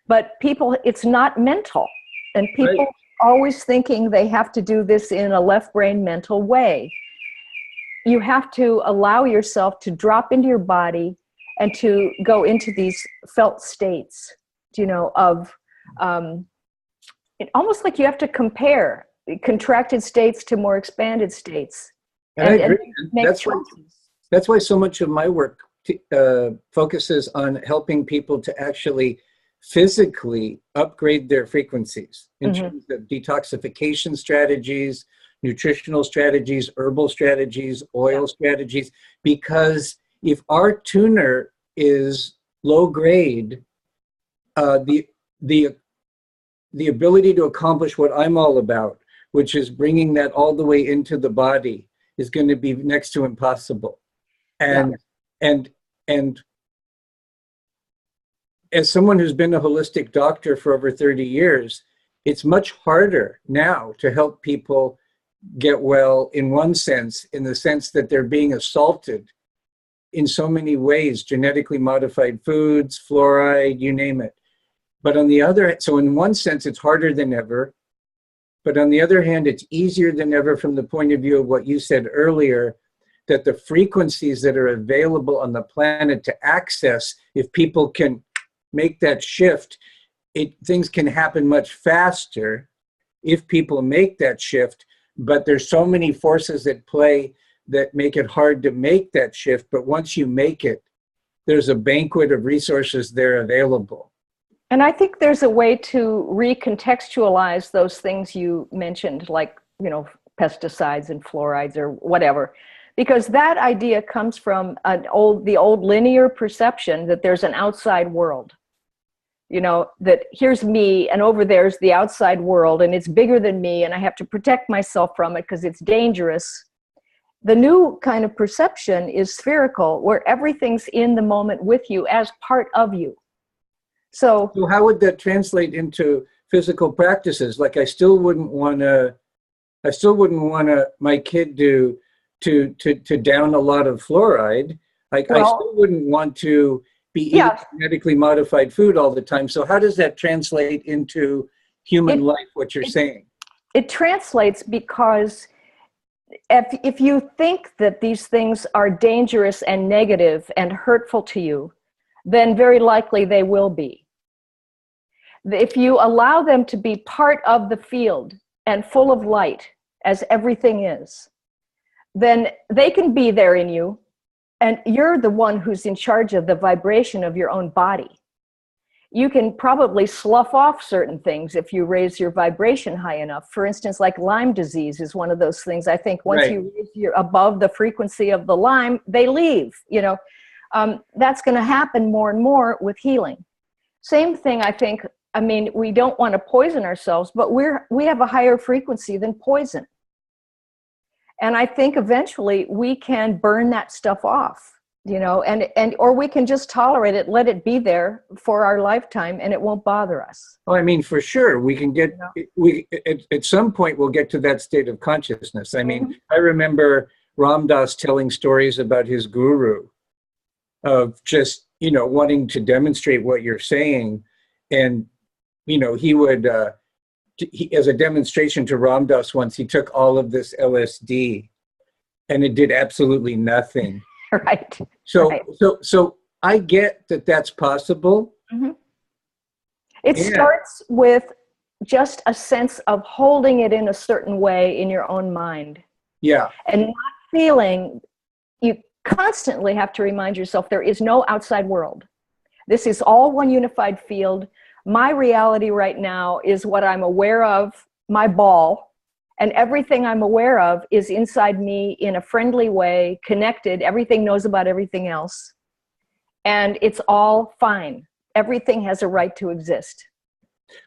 But people, it's not mental. And people always thinking they have to do this in a left brain mental way. You have to allow yourself to drop into your body and to go into these felt states, of it, almost like you have to compare contracted states to more expanded states. And I agree. That's why so much of my work focuses on helping people to actually physically upgrade their frequencies in Mm-hmm. terms of detoxification strategies, nutritional strategies, herbal strategies, oil strategies, because if our tuner is low grade, the the ability to accomplish what I'm all about, which is bringing that all the way into the body, is going to be next to impossible. And and and as someone who's been a holistic doctor for over 30 years, it's much harder now to help people get well in one sense, in the sense that they're being assaulted in so many ways, genetically modified foods, fluoride, you name it. But on the other, so in one sense, it's harder than ever. But on the other hand, it's easier than ever from the point of view of what you said earlier, that the frequencies that are available on the planet to access, if people can make that shift, things can happen much faster if people make that shift. But there's so many forces at play that make it hard to make that shift. But once you make it, there's a banquet of resources there available. And I think there's a way to recontextualize those things you mentioned, like, pesticides and fluorides or whatever, because that idea comes from the old linear perception that there's an outside world. That here's me and over there's the outside world and it's bigger than me and I have to protect myself from it because it's dangerous. The new kind of perception is spherical, where everything's in the moment with you as part of you. So how would that translate into physical practices? Like I still wouldn't want my kid to down a lot of fluoride. I still wouldn't want to be eating genetically modified food all the time. So how does that translate into human life, what you're saying? It translates because if you think that these things are dangerous and negative and hurtful to you, then very likely they will be. If you allow them to be part of the field and full of light, as everything is, then they can be there in you. And you're the one who's in charge of the vibration of your own body. You can probably slough off certain things if you raise your vibration high enough. For instance, like Lyme disease is one of those things. I think once you raise your above the frequency of the Lyme, they leave. That's going to happen more and more with healing. Same thing, I think. I mean, we don't want to poison ourselves, but we have a higher frequency than poison. And I think eventually we can burn that stuff off, or we can just tolerate it, let it be there for our lifetime, and it won't bother us. Oh, I mean, for sure, we can get, at some point we'll get to that state of consciousness. I mean, I remember Ram Dass telling stories about his guru of just, wanting to demonstrate what you're saying. And, he would, as a demonstration to Ram Dass once, he took all of this LSD and it did absolutely nothing. Right. So I get that that's possible. Mm-hmm. It starts with just a sense of holding it in a certain way in your own mind. Yeah. And not feeling, you constantly have to remind yourself there is no outside world. This is all one unified field. My reality right now is what I'm aware of, my ball, and everything I'm aware of is inside me in a friendly way, connected. Everything knows about everything else. And it's all fine. Everything has a right to exist.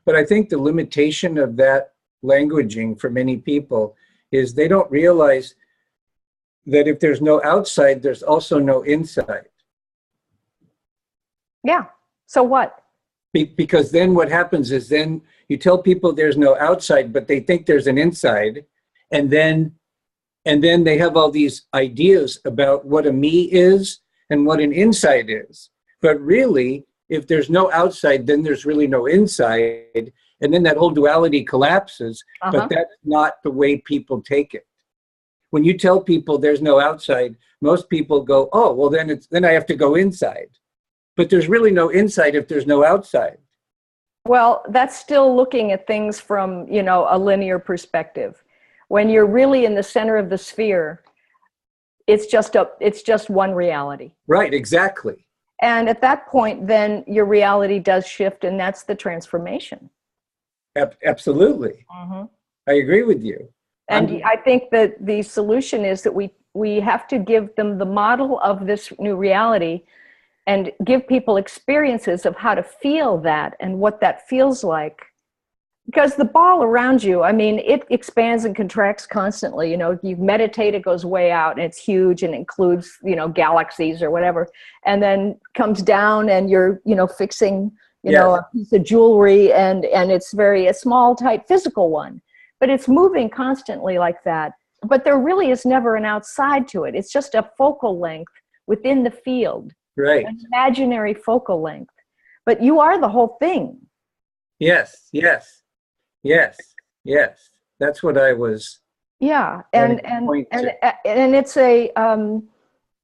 But I think the limitation of that languaging for many people is they don't realize that if there's no outside, there's also no inside. Yeah. So what? Because then what happens is then you tell people there's no outside, but they think there's an inside. And then they have all these ideas about what a me is and what an inside is. But really, if there's no outside, then there's really no inside. And then that whole duality collapses. But that's not the way people take it. When you tell people there's no outside, most people go, oh, well, then I have to go inside. But there's really no inside if there's no outside. Well, that's still looking at things from, a linear perspective. When you're really in the center of the sphere, it's just one reality. Right, exactly. And at that point, then your reality does shift, and that's the transformation. Absolutely. Mm-hmm. I agree with you. And I think that the solution is that we have to give them the model of this new reality and give people experiences of how to feel that and what that feels like. Because the ball around you, I mean, it expands and contracts constantly. You know, you meditate, it goes way out and it's huge and includes, you know, galaxies or whatever, and then comes down and you're, you know, fixing, you know, a piece of jewelry, and it's a small, tight physical one, but it's moving constantly like that. But there really is never an outside to it. It's just a focal length within the field, right? An imaginary focal length. But you are the whole thing. Yes. That's what I was. Yeah, and it's a and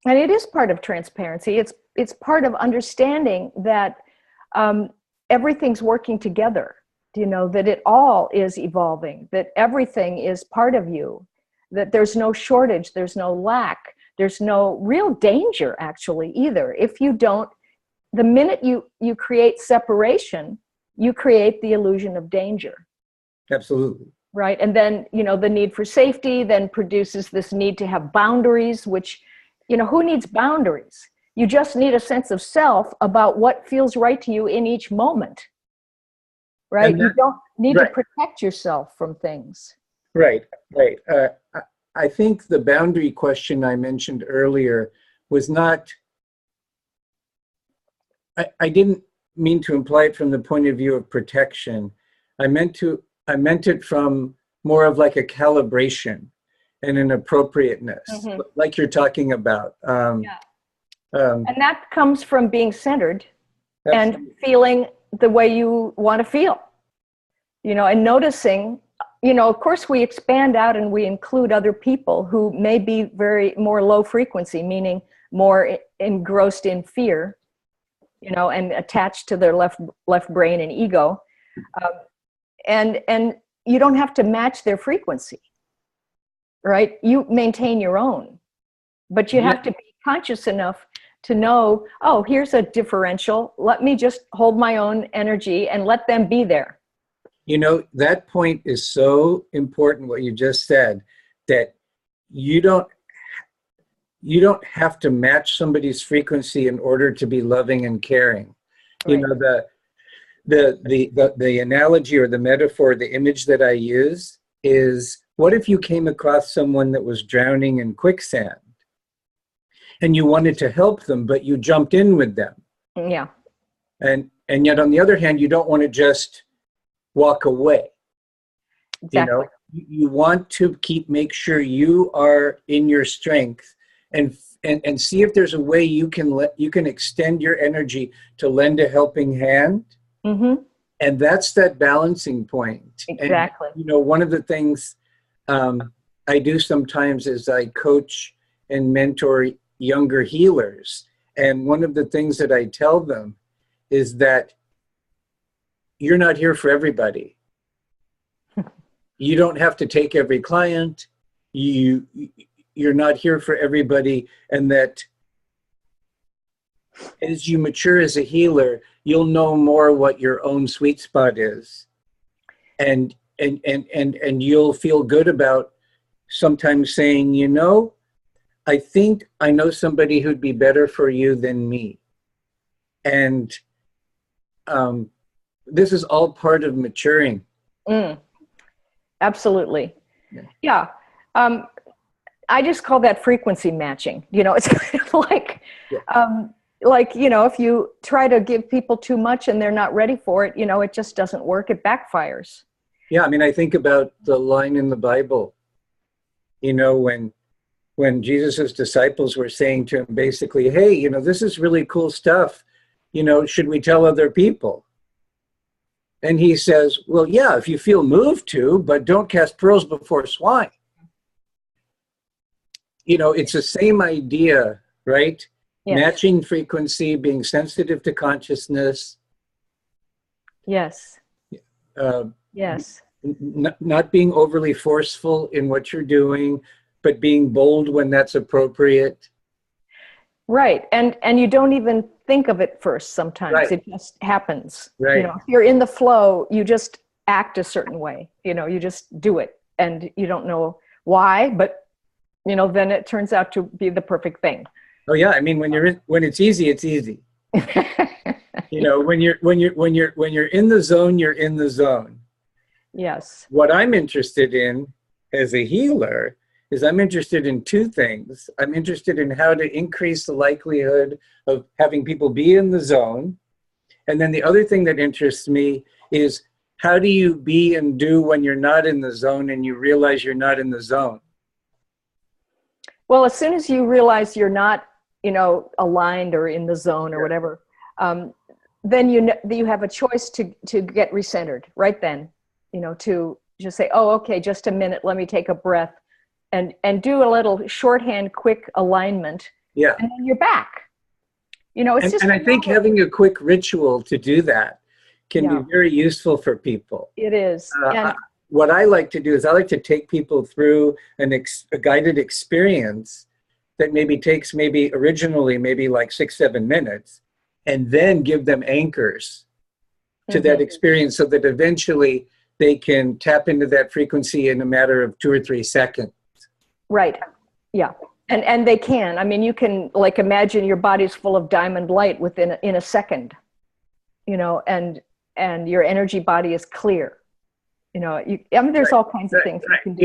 it is part of transparency. It's part of understanding that everything's working together. You know, that it all is evolving. That everything is part of you. That there's no shortage. There's no lack. There's no real danger actually either. If you don't, the minute you create separation, you create the illusion of danger. Absolutely. Right. And then, you know, the need for safety then produces this need to have boundaries, which, you know, who needs boundaries? You just need a sense of self about what feels right to you in each moment. Right. You don't need to protect yourself from things. Right. I think the boundary question I mentioned earlier was not, I didn't mean to imply it from the point of view of protection. I meant it from more of like a calibration and an appropriateness, like you're talking about. And that comes from being centered and feeling the way you want to feel, you know, and noticing, you know, of course we expand out and we include other people who may be more low frequency, meaning more engrossed in fear, you know, and attached to their left brain and ego. And you don't have to match their frequency, right? You maintain your own, but you have to be conscious enough to know, oh, here's a differential. Let me just hold my own energy and let them be there. You know, that point is so important, what you just said, that you don't have to match somebody's frequency in order to be loving and caring. Right. You know, the analogy or the metaphor, the image that I use is, what if you came across someone that was drowning in quicksand and you wanted to help them, but you jumped in with them? Yeah. And yet on the other hand, you don't want to just walk away. Exactly. You know, you want to make sure you are in your strength and see if there's a way you can extend your energy to lend a helping hand. And that's that balancing point. Exactly. And, you know, one of the things I do sometimes is I coach and mentor younger healers. And one of the things that I tell them is that you're not here for everybody. You don't have to take every client. You're not here for everybody. And that as you mature as a healer, you'll know more what your own sweet spot is. And you'll feel good about sometimes saying, you know, I think I know somebody who'd be better for you than me. And this is all part of maturing. Absolutely. Yeah. I just call that frequency matching. You know, it's kind of like, you know, if you try to give people too much and they're not ready for it, you know, it just doesn't work. It backfires. Yeah. I mean, I think about the line in the Bible, you know, when Jesus's disciples were saying to him basically, hey, you know, this is really cool stuff. You know, should we tell other people? And he says, well, yeah, if you feel moved to, but don't cast pearls before swine. You know, it's the same idea, right? Yes. Matching frequency, being sensitive to consciousness. Yes. Yes. Not being overly forceful in what you're doing, but being bold when that's appropriate. Right. And you don't even think of it first sometimes. Right. It just happens. Right. You know, if you're in the flow, you just act a certain way. You know, you just do it and you don't know why, but you know, then it turns out to be the perfect thing. Oh yeah, I mean when it's easy, it's easy. You know, when you're in the zone, you're in the zone. Yes. What I'm interested in as a healer is I'm interested in two things. I'm interested in how to increase the likelihood of having people be in the zone. And then the other thing that interests me is how do you be and do when you're not in the zone and you realize you're not in the zone? Well, as soon as you realize you're not, you know, aligned or in the zone or whatever, then you have a choice to get recentered right then, you know, to just say, oh, okay, just a minute, let me take a breath and do a little shorthand, quick alignment. Yeah. And then you're back. You know, it's just. And I think having a quick ritual to do that can be very useful for people. It is. And what I like to do is I like to take people through a guided experience that maybe takes originally like 6-7 minutes, and then give them anchors to that experience so that eventually they can tap into that frequency in a matter of 2 or 3 seconds. Right. Yeah. And they can. I mean, you can like imagine your body's full of diamond light in a second, you know, and your energy body is clear. You know, I mean, there's all kinds of things you can do.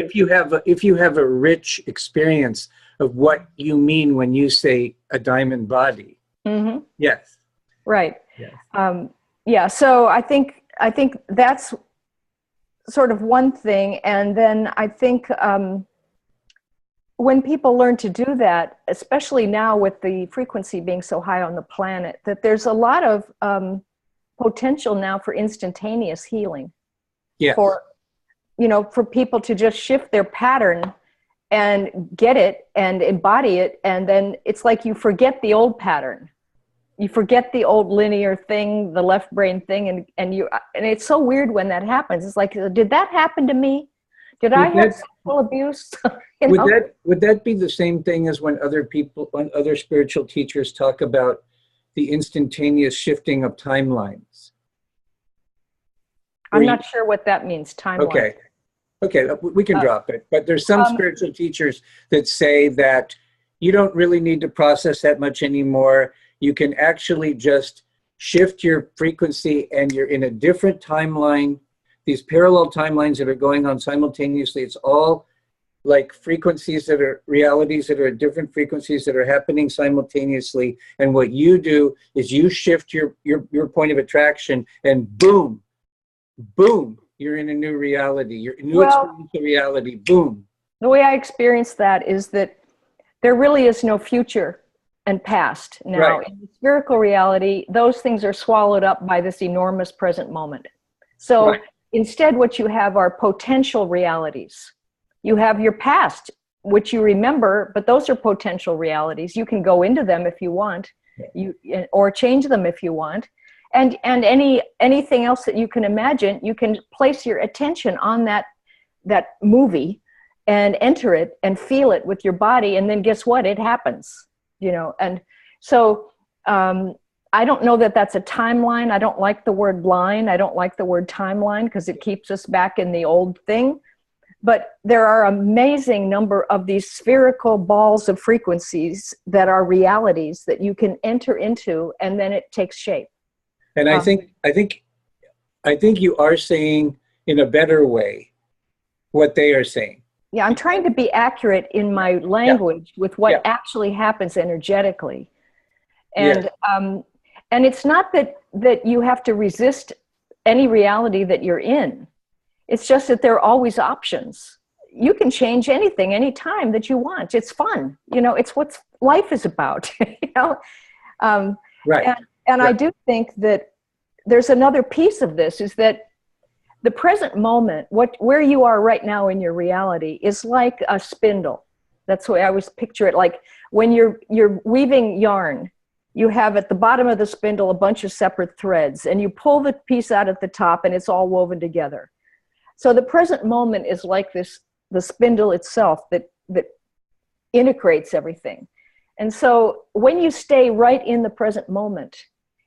If you have a rich experience of what you mean when you say a diamond body. Mm-hmm. Yes. Right. Yes. Yeah. So I think that's sort of one thing. And then I think when people learn to do that, especially now with the frequency being so high on the planet, that there's a lot of potential now for instantaneous healing. Yes. For people to just shift their pattern and get it and embody it. And then it's like you forget the old pattern. You forget the old linear thing, the left brain thing. And it's so weird when that happens. It's like, did that happen to me? Did I have sexual abuse? Would that be the same thing as when other spiritual teachers talk about the instantaneous shifting of timelines? I'm not sure what that means, timeline. Okay, we can drop it. But there's some spiritual teachers that say that you don't really need to process that much anymore. You can actually just shift your frequency and you're in a different timeline. These parallel timelines that are going on simultaneously, it's all like frequencies that are realities that are at different frequencies that are happening simultaneously. And what you do is you shift your point of attraction and boom, you're in a new reality. You're in a new experiential reality. Boom. The way I experience that is that there really is no future and past now. Right. In the spherical reality, those things are swallowed up by this enormous present moment. So instead, what you have are potential realities. You have your past, which you remember, but those are potential realities. You can go into them if you want, or change them if you want. And anything else that you can imagine, you can place your attention on that movie and enter it and feel it with your body. And then guess what? It happens, you know? And so I don't know that that's a timeline. I don't like the word line. I don't like the word timeline because it keeps us back in the old thing. But there are amazing number of these spherical balls of frequencies that are realities that you can enter into, and then it takes shape. And I think you are saying in a better way what they are saying. Yeah, I'm trying to be accurate in my language with what actually happens energetically. And and it's not that you have to resist any reality that you're in. It's just that there are always options. You can change anything, anytime that you want. It's fun. You know, it's what life is about, you know? And I do think that there's another piece of this is that the present moment, where you are right now in your reality is like a spindle. That's the way I always picture it. Like when you're weaving yarn, you have at the bottom of the spindle a bunch of separate threads, and you pull the piece out at the top and it's all woven together. So the present moment is like the spindle itself that integrates everything. And so when you stay right in the present moment,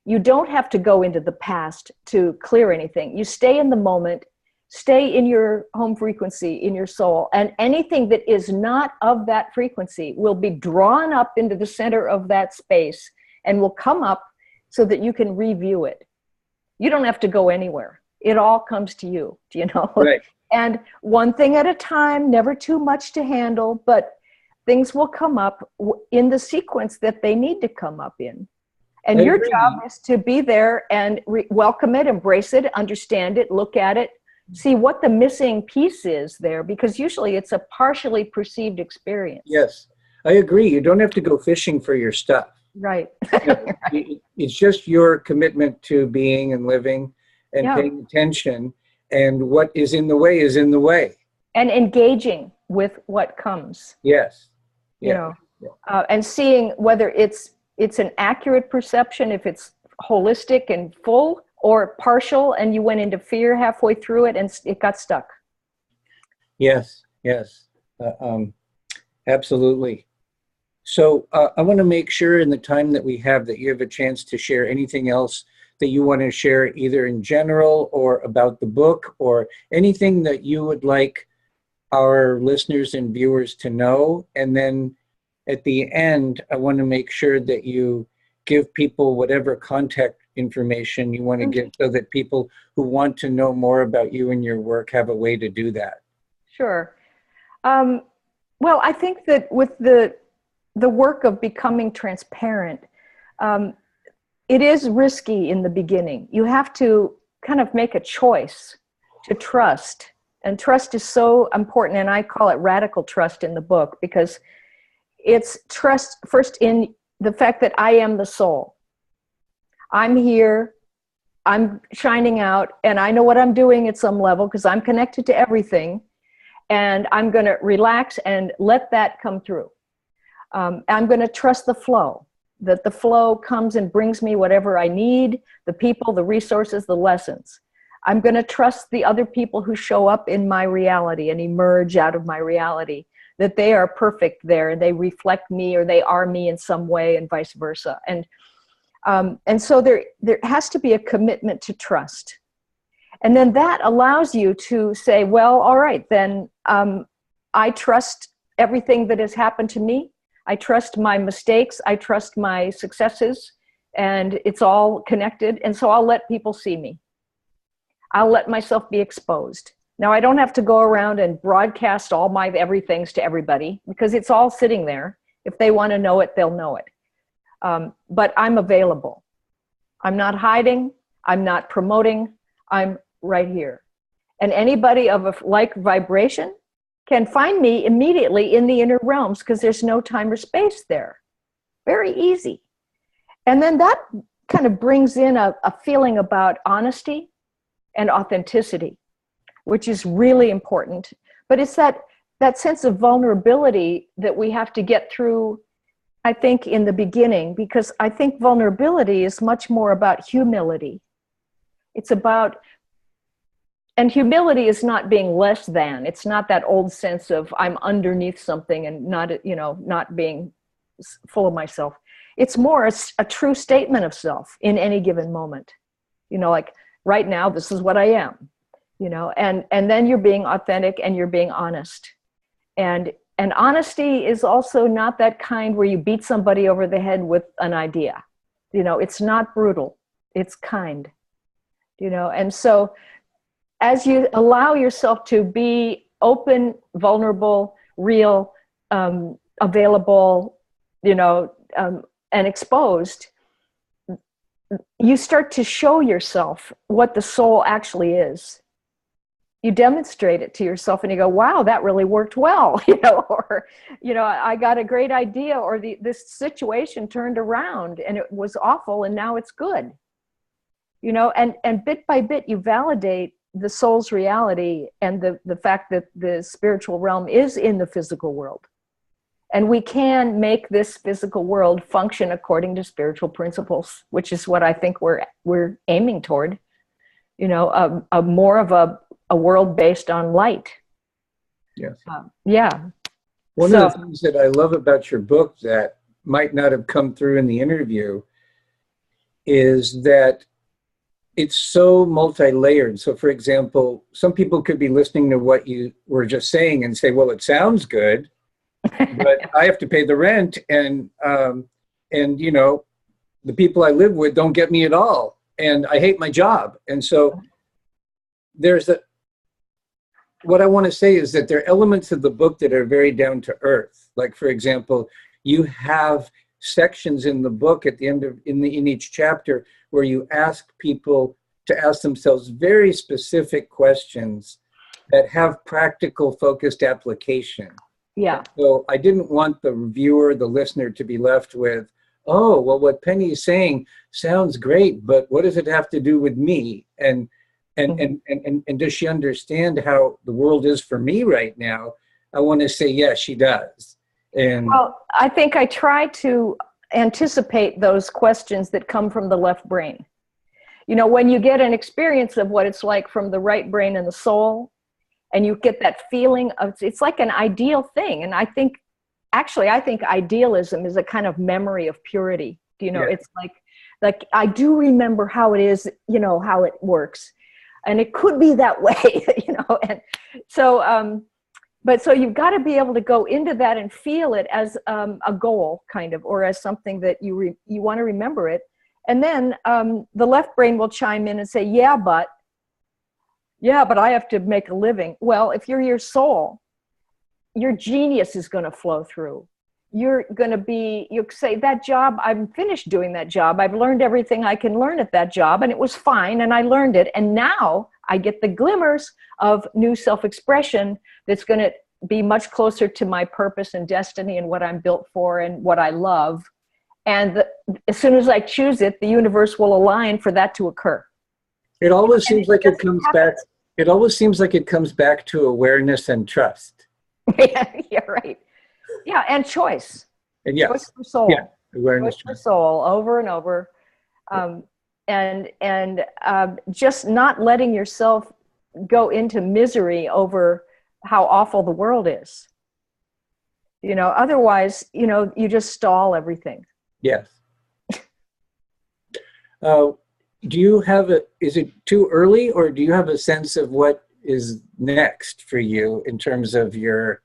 you don't have to go into the past to clear anything. You stay in the moment, stay in your home frequency, in your soul, and anything that is not of that frequency will be drawn up into the center of that space and will come up so that you can review it. You don't have to go anywhere. It all comes to you, you know? Right. And one thing at a time, never too much to handle, but things will come up in the sequence that they need to come up in. And your job is to be there and welcome it, embrace it, understand it, look at it, see what the missing piece is there, because usually it's a partially perceived experience. Yes, I agree. You don't have to go fishing for your stuff. Right. It's just your commitment to being and living and paying attention, and what is in the way is in the way. And engaging with what comes. Yes. You know, and seeing whether it's an accurate perception, if it's holistic and full, or partial, and you went into fear halfway through it and it got stuck. Yes, absolutely. So I want to make sure in the time that we have that you have a chance to share anything else that you want to share, either in general or about the book, or anything that you would like our listeners and viewers to know. And then at the end, I want to make sure that you give people whatever contact information you want to give, so that people who want to know more about you and your work have a way to do that. Sure. Well, I think that with the work of becoming transparent, it is risky in the beginning. You have to kind of make a choice to trust. And trust is so important, and I call it radical trust in the book, because it's trust first in the fact that I am the soul. I'm here, I'm shining out, and I know what I'm doing at some level because I'm connected to everything, and I'm going to relax and let that come through. I'm going to trust the flow, that the flow comes and brings me whatever I need, the people, the resources, the lessons. I'm going to trust the other people who show up in my reality and emerge out of my reality, that they are perfect there and they reflect me, or they are me in some way, and vice versa. And so there has to be a commitment to trust. And then that allows you to say, well, all right, then I trust everything that has happened to me. I trust my mistakes. I trust my successes, and it's all connected. And so I'll let people see me. I'll let myself be exposed. Now, I don't have to go around and broadcast all my everythings to everybody, because it's all sitting there. If they want to know it, they'll know it. But I'm available. I'm not hiding. I'm not promoting. I'm right here. And anybody of a like vibration can find me immediately in the inner realms, because there's no time or space there. Very easy. And then that kind of brings in a feeling about honesty and authenticity, which is really important. But it's that sense of vulnerability that we have to get through, I think, in the beginning, because I think vulnerability is much more about humility. It's about, and humility is not being less than. It's not that old sense of I'm underneath something and not being full of myself. It's more a true statement of self in any given moment. Like right now, this is what I am, and then you're being authentic and you're being honest. And honesty is also not that kind where you beat somebody over the head with an idea. It's not brutal. It's kind. And so as you allow yourself to be open, vulnerable, real, available, and exposed, you start to show yourself what the soul actually is. You demonstrate it to yourself and you go, wow, that really worked well, or, I got a great idea, or this situation turned around and it was awful and now it's good, and bit by bit you validate the soul's reality and the fact that the spiritual realm is in the physical world. And we can make this physical world function according to spiritual principles, which is what I think we're aiming toward, a more of a world based on light. Yes. Yeah. One of the things that I love about your book that might not have come through in the interview is that it's so multi-layered. So for example, some people could be listening to what you were just saying and say, well, it sounds good, but I have to pay the rent, and you know, the people I live with don't get me at all, and I hate my job. And so what I want to say is that there are elements of the book that are very down to earth. Like, for example, you have sections in the book at the end of in each chapter where you ask people to ask themselves very specific questions that have practical, focused application. Yeah. So I didn't want the viewer, the listener, to be left with, oh, well, what Penny is saying sounds great, but what does it have to do with me? And does she understand how the world is for me right now? I want to say, yes, she does. And well, I think I try to anticipate those questions that come from the left brain. You know, when you get an experience of what it's like from the right brain and the soul, and you get that feeling of, it's like an ideal thing. And I think idealism is a kind of memory of purity. You know, it's like I do remember how it is, you know, how it works. And it could be that way, you know. And so, but so you've got to be able to go into that and feel it as a goal, kind of, or as something that you want to remember it. And then the left brain will chime in and say, yeah, but I have to make a living. Well, if you're your soul, your genius is going to flow through. You'll say, that job, I'm finished doing that job. I've learned everything I can learn at that job, and it was fine, and I learned it. And now I get the glimmers of new self-expression that's going to be much closer to my purpose and destiny and what I'm built for and what I love. And as soon as I choose it, the universe will align for that to occur. It always seems like it comes back. It always seems like it comes back to awareness and trust. Yeah, right. Yeah, and choice. And yes, choice for soul. Yeah, awareness choice for soul, over and over, and just not letting yourself go into misery over how awful the world is. You know, otherwise, you know, you just stall everything. Yes. Do you have is it too early, or do you have a sense of what is next for you in terms of your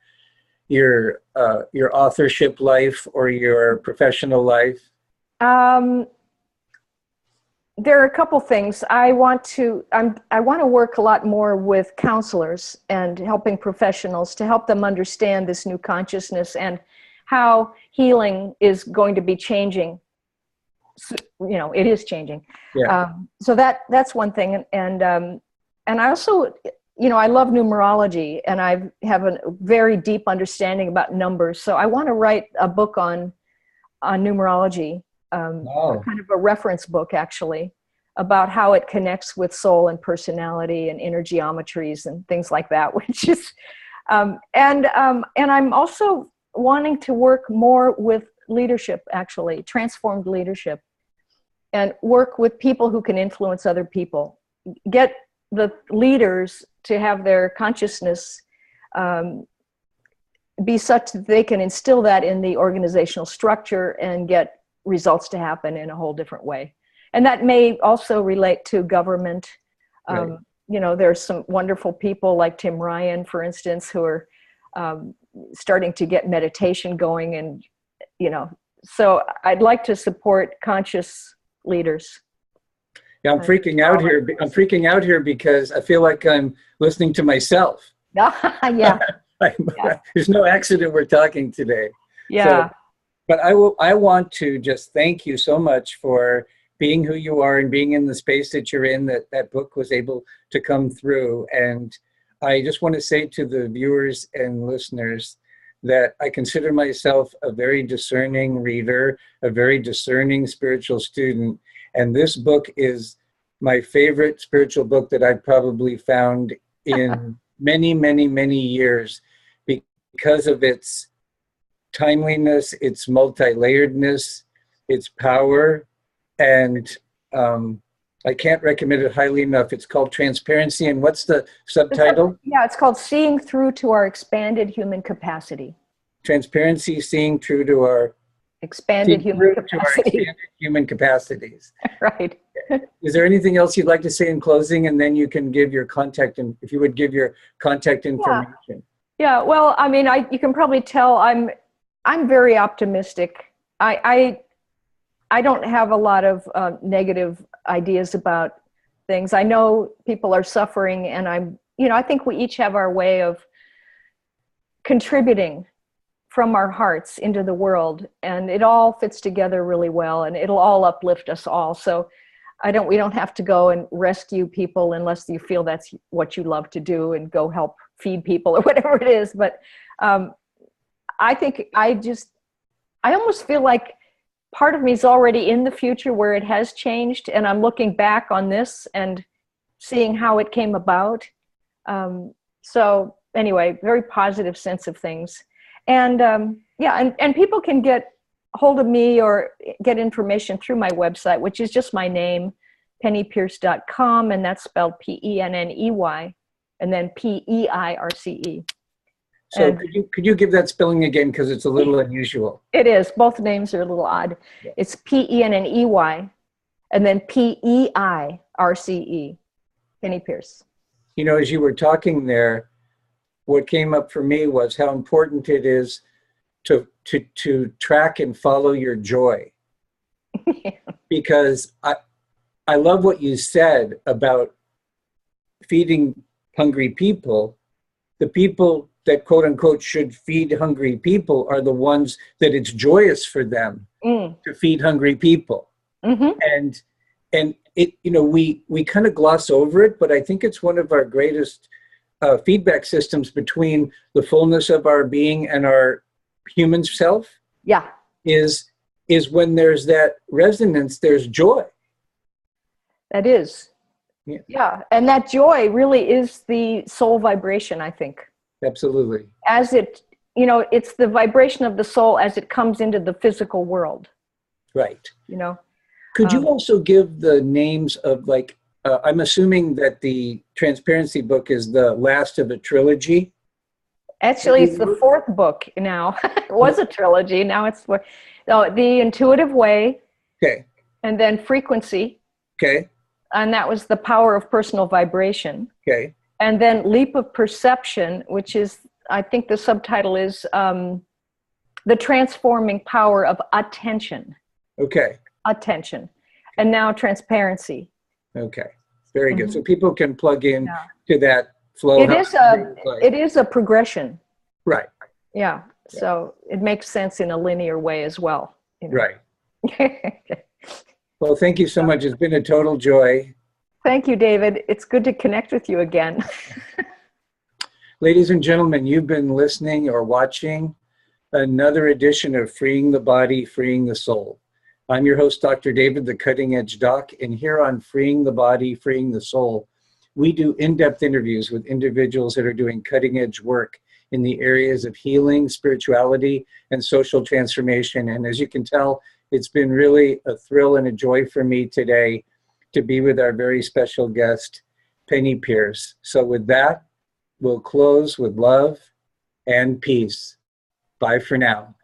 authorship life or your professional life? There are a couple things. I want to work a lot more with counselors and helping professionals to help them understand this new consciousness and how healing is going to be changing. You know, it is changing. Yeah. So that's one thing. And I also, you know, I love numerology, and I have a very deep understanding about numbers. So I want to write a book on numerology, kind of a reference book, actually, about how it connects with soul and personality and inner geometries and things like that, which is, and I'm also wanting to work more with leadership, actually, transformed leadership, and work with people who can influence other people. Get the leaders to have their consciousness be such that they can instill that in the organizational structure and get results to happen in a whole different way. And that may also relate to government. Right. You know, there's some wonderful people like Tim Ryan, for instance, who are starting to get meditation going. And, you know, so I'd like to support conscious leaders. Yeah, I'm freaking out here. I'm freaking out here because I feel like I'm listening to myself. Yeah. There's no accident we're talking today. Yeah. So, but I want to just thank you so much for being who you are and being in the space that you're in, that book was able to come through. And I just want to say to the viewers and listeners that I consider myself a very discerning reader, a very discerning spiritual student. And this book is my favorite spiritual book that I've probably found in many, many, many years, because of its timeliness, its multi-layeredness, its power. And I can't recommend it highly enough. It's called Transparency. And what's the subtitle? Yeah, it's called Seeing Through to Our Expanded Human Capacity. Transparency, Seeing Through to Our expanded human To our capacity. expanded human capacities. Right. Is there anything else you'd like to say in closing? And then you can give your contact, and if you would give your contact information. Yeah. Well, I mean, you can probably tell I'm very optimistic. I don't have a lot of negative ideas about things. I know people are suffering, and I think we each have our way of contributing from our hearts into the world, and it all fits together really well, and it'll all uplift us all. So we don't have to go and rescue people unless you feel that's what you love to do and go help feed people or whatever it is. But I think I almost feel like part of me is already in the future where it has changed, and I'm looking back on this and seeing how it came about. So anyway, very positive sense of things. And and people can get hold of me or get information through my website, which is just my name, pennypeirce.com, and that's spelled Penney, and then Peirce. So could you give that spelling again, because it's a little unusual. It is. Both names are a little odd. Yeah. It's Penney, and then Peirce, Penney Peirce. You know, as you were talking there, what came up for me was how important it is to track and follow your joy. Yeah. Because I love what you said about feeding hungry people. The people that quote unquote should feed hungry people are the ones that it's joyous for them to feed hungry people. Mm-hmm. And it, we kind of gloss over it, but I think it's one of our greatest feedback systems between the fullness of our being and our human self. Yeah. Is when there's that resonance, there's joy. That is. Yeah. Yeah. And that joy really is the soul vibration, I think. Absolutely. As it, it's the vibration of the soul as it comes into the physical world. Right. Could you also give the names of, I'm assuming that the Transparency book is the last of a trilogy? Actually, it's the fourth book now. It was a trilogy. Now it's The Intuitive Way. Okay. And then Frequency. Okay. And that was the power of personal vibration. Okay. And then Leap of Perception, which is, I think the subtitle is The Transforming Power of Attention. Okay. Attention. And now Transparency. Okay. Very good. So people can plug in to that flow. It is a progression. Right. Yeah. So it makes sense in a linear way as well. Right. Well, thank you so much. It's been a total joy. Thank you, David. It's good to connect with you again. Ladies and gentlemen, you've been listening or watching another edition of Freeing the Body, Freeing the Soul. I'm your host, Dr. David, the Cutting Edge Doc, and here on Freeing the Body, Freeing the Soul, we do in-depth interviews with individuals that are doing cutting-edge work in the areas of healing, spirituality, and social transformation. And as you can tell, it's been really a thrill and a joy for me today to be with our very special guest, Penney Peirce. So with that, we'll close with love and peace. Bye for now.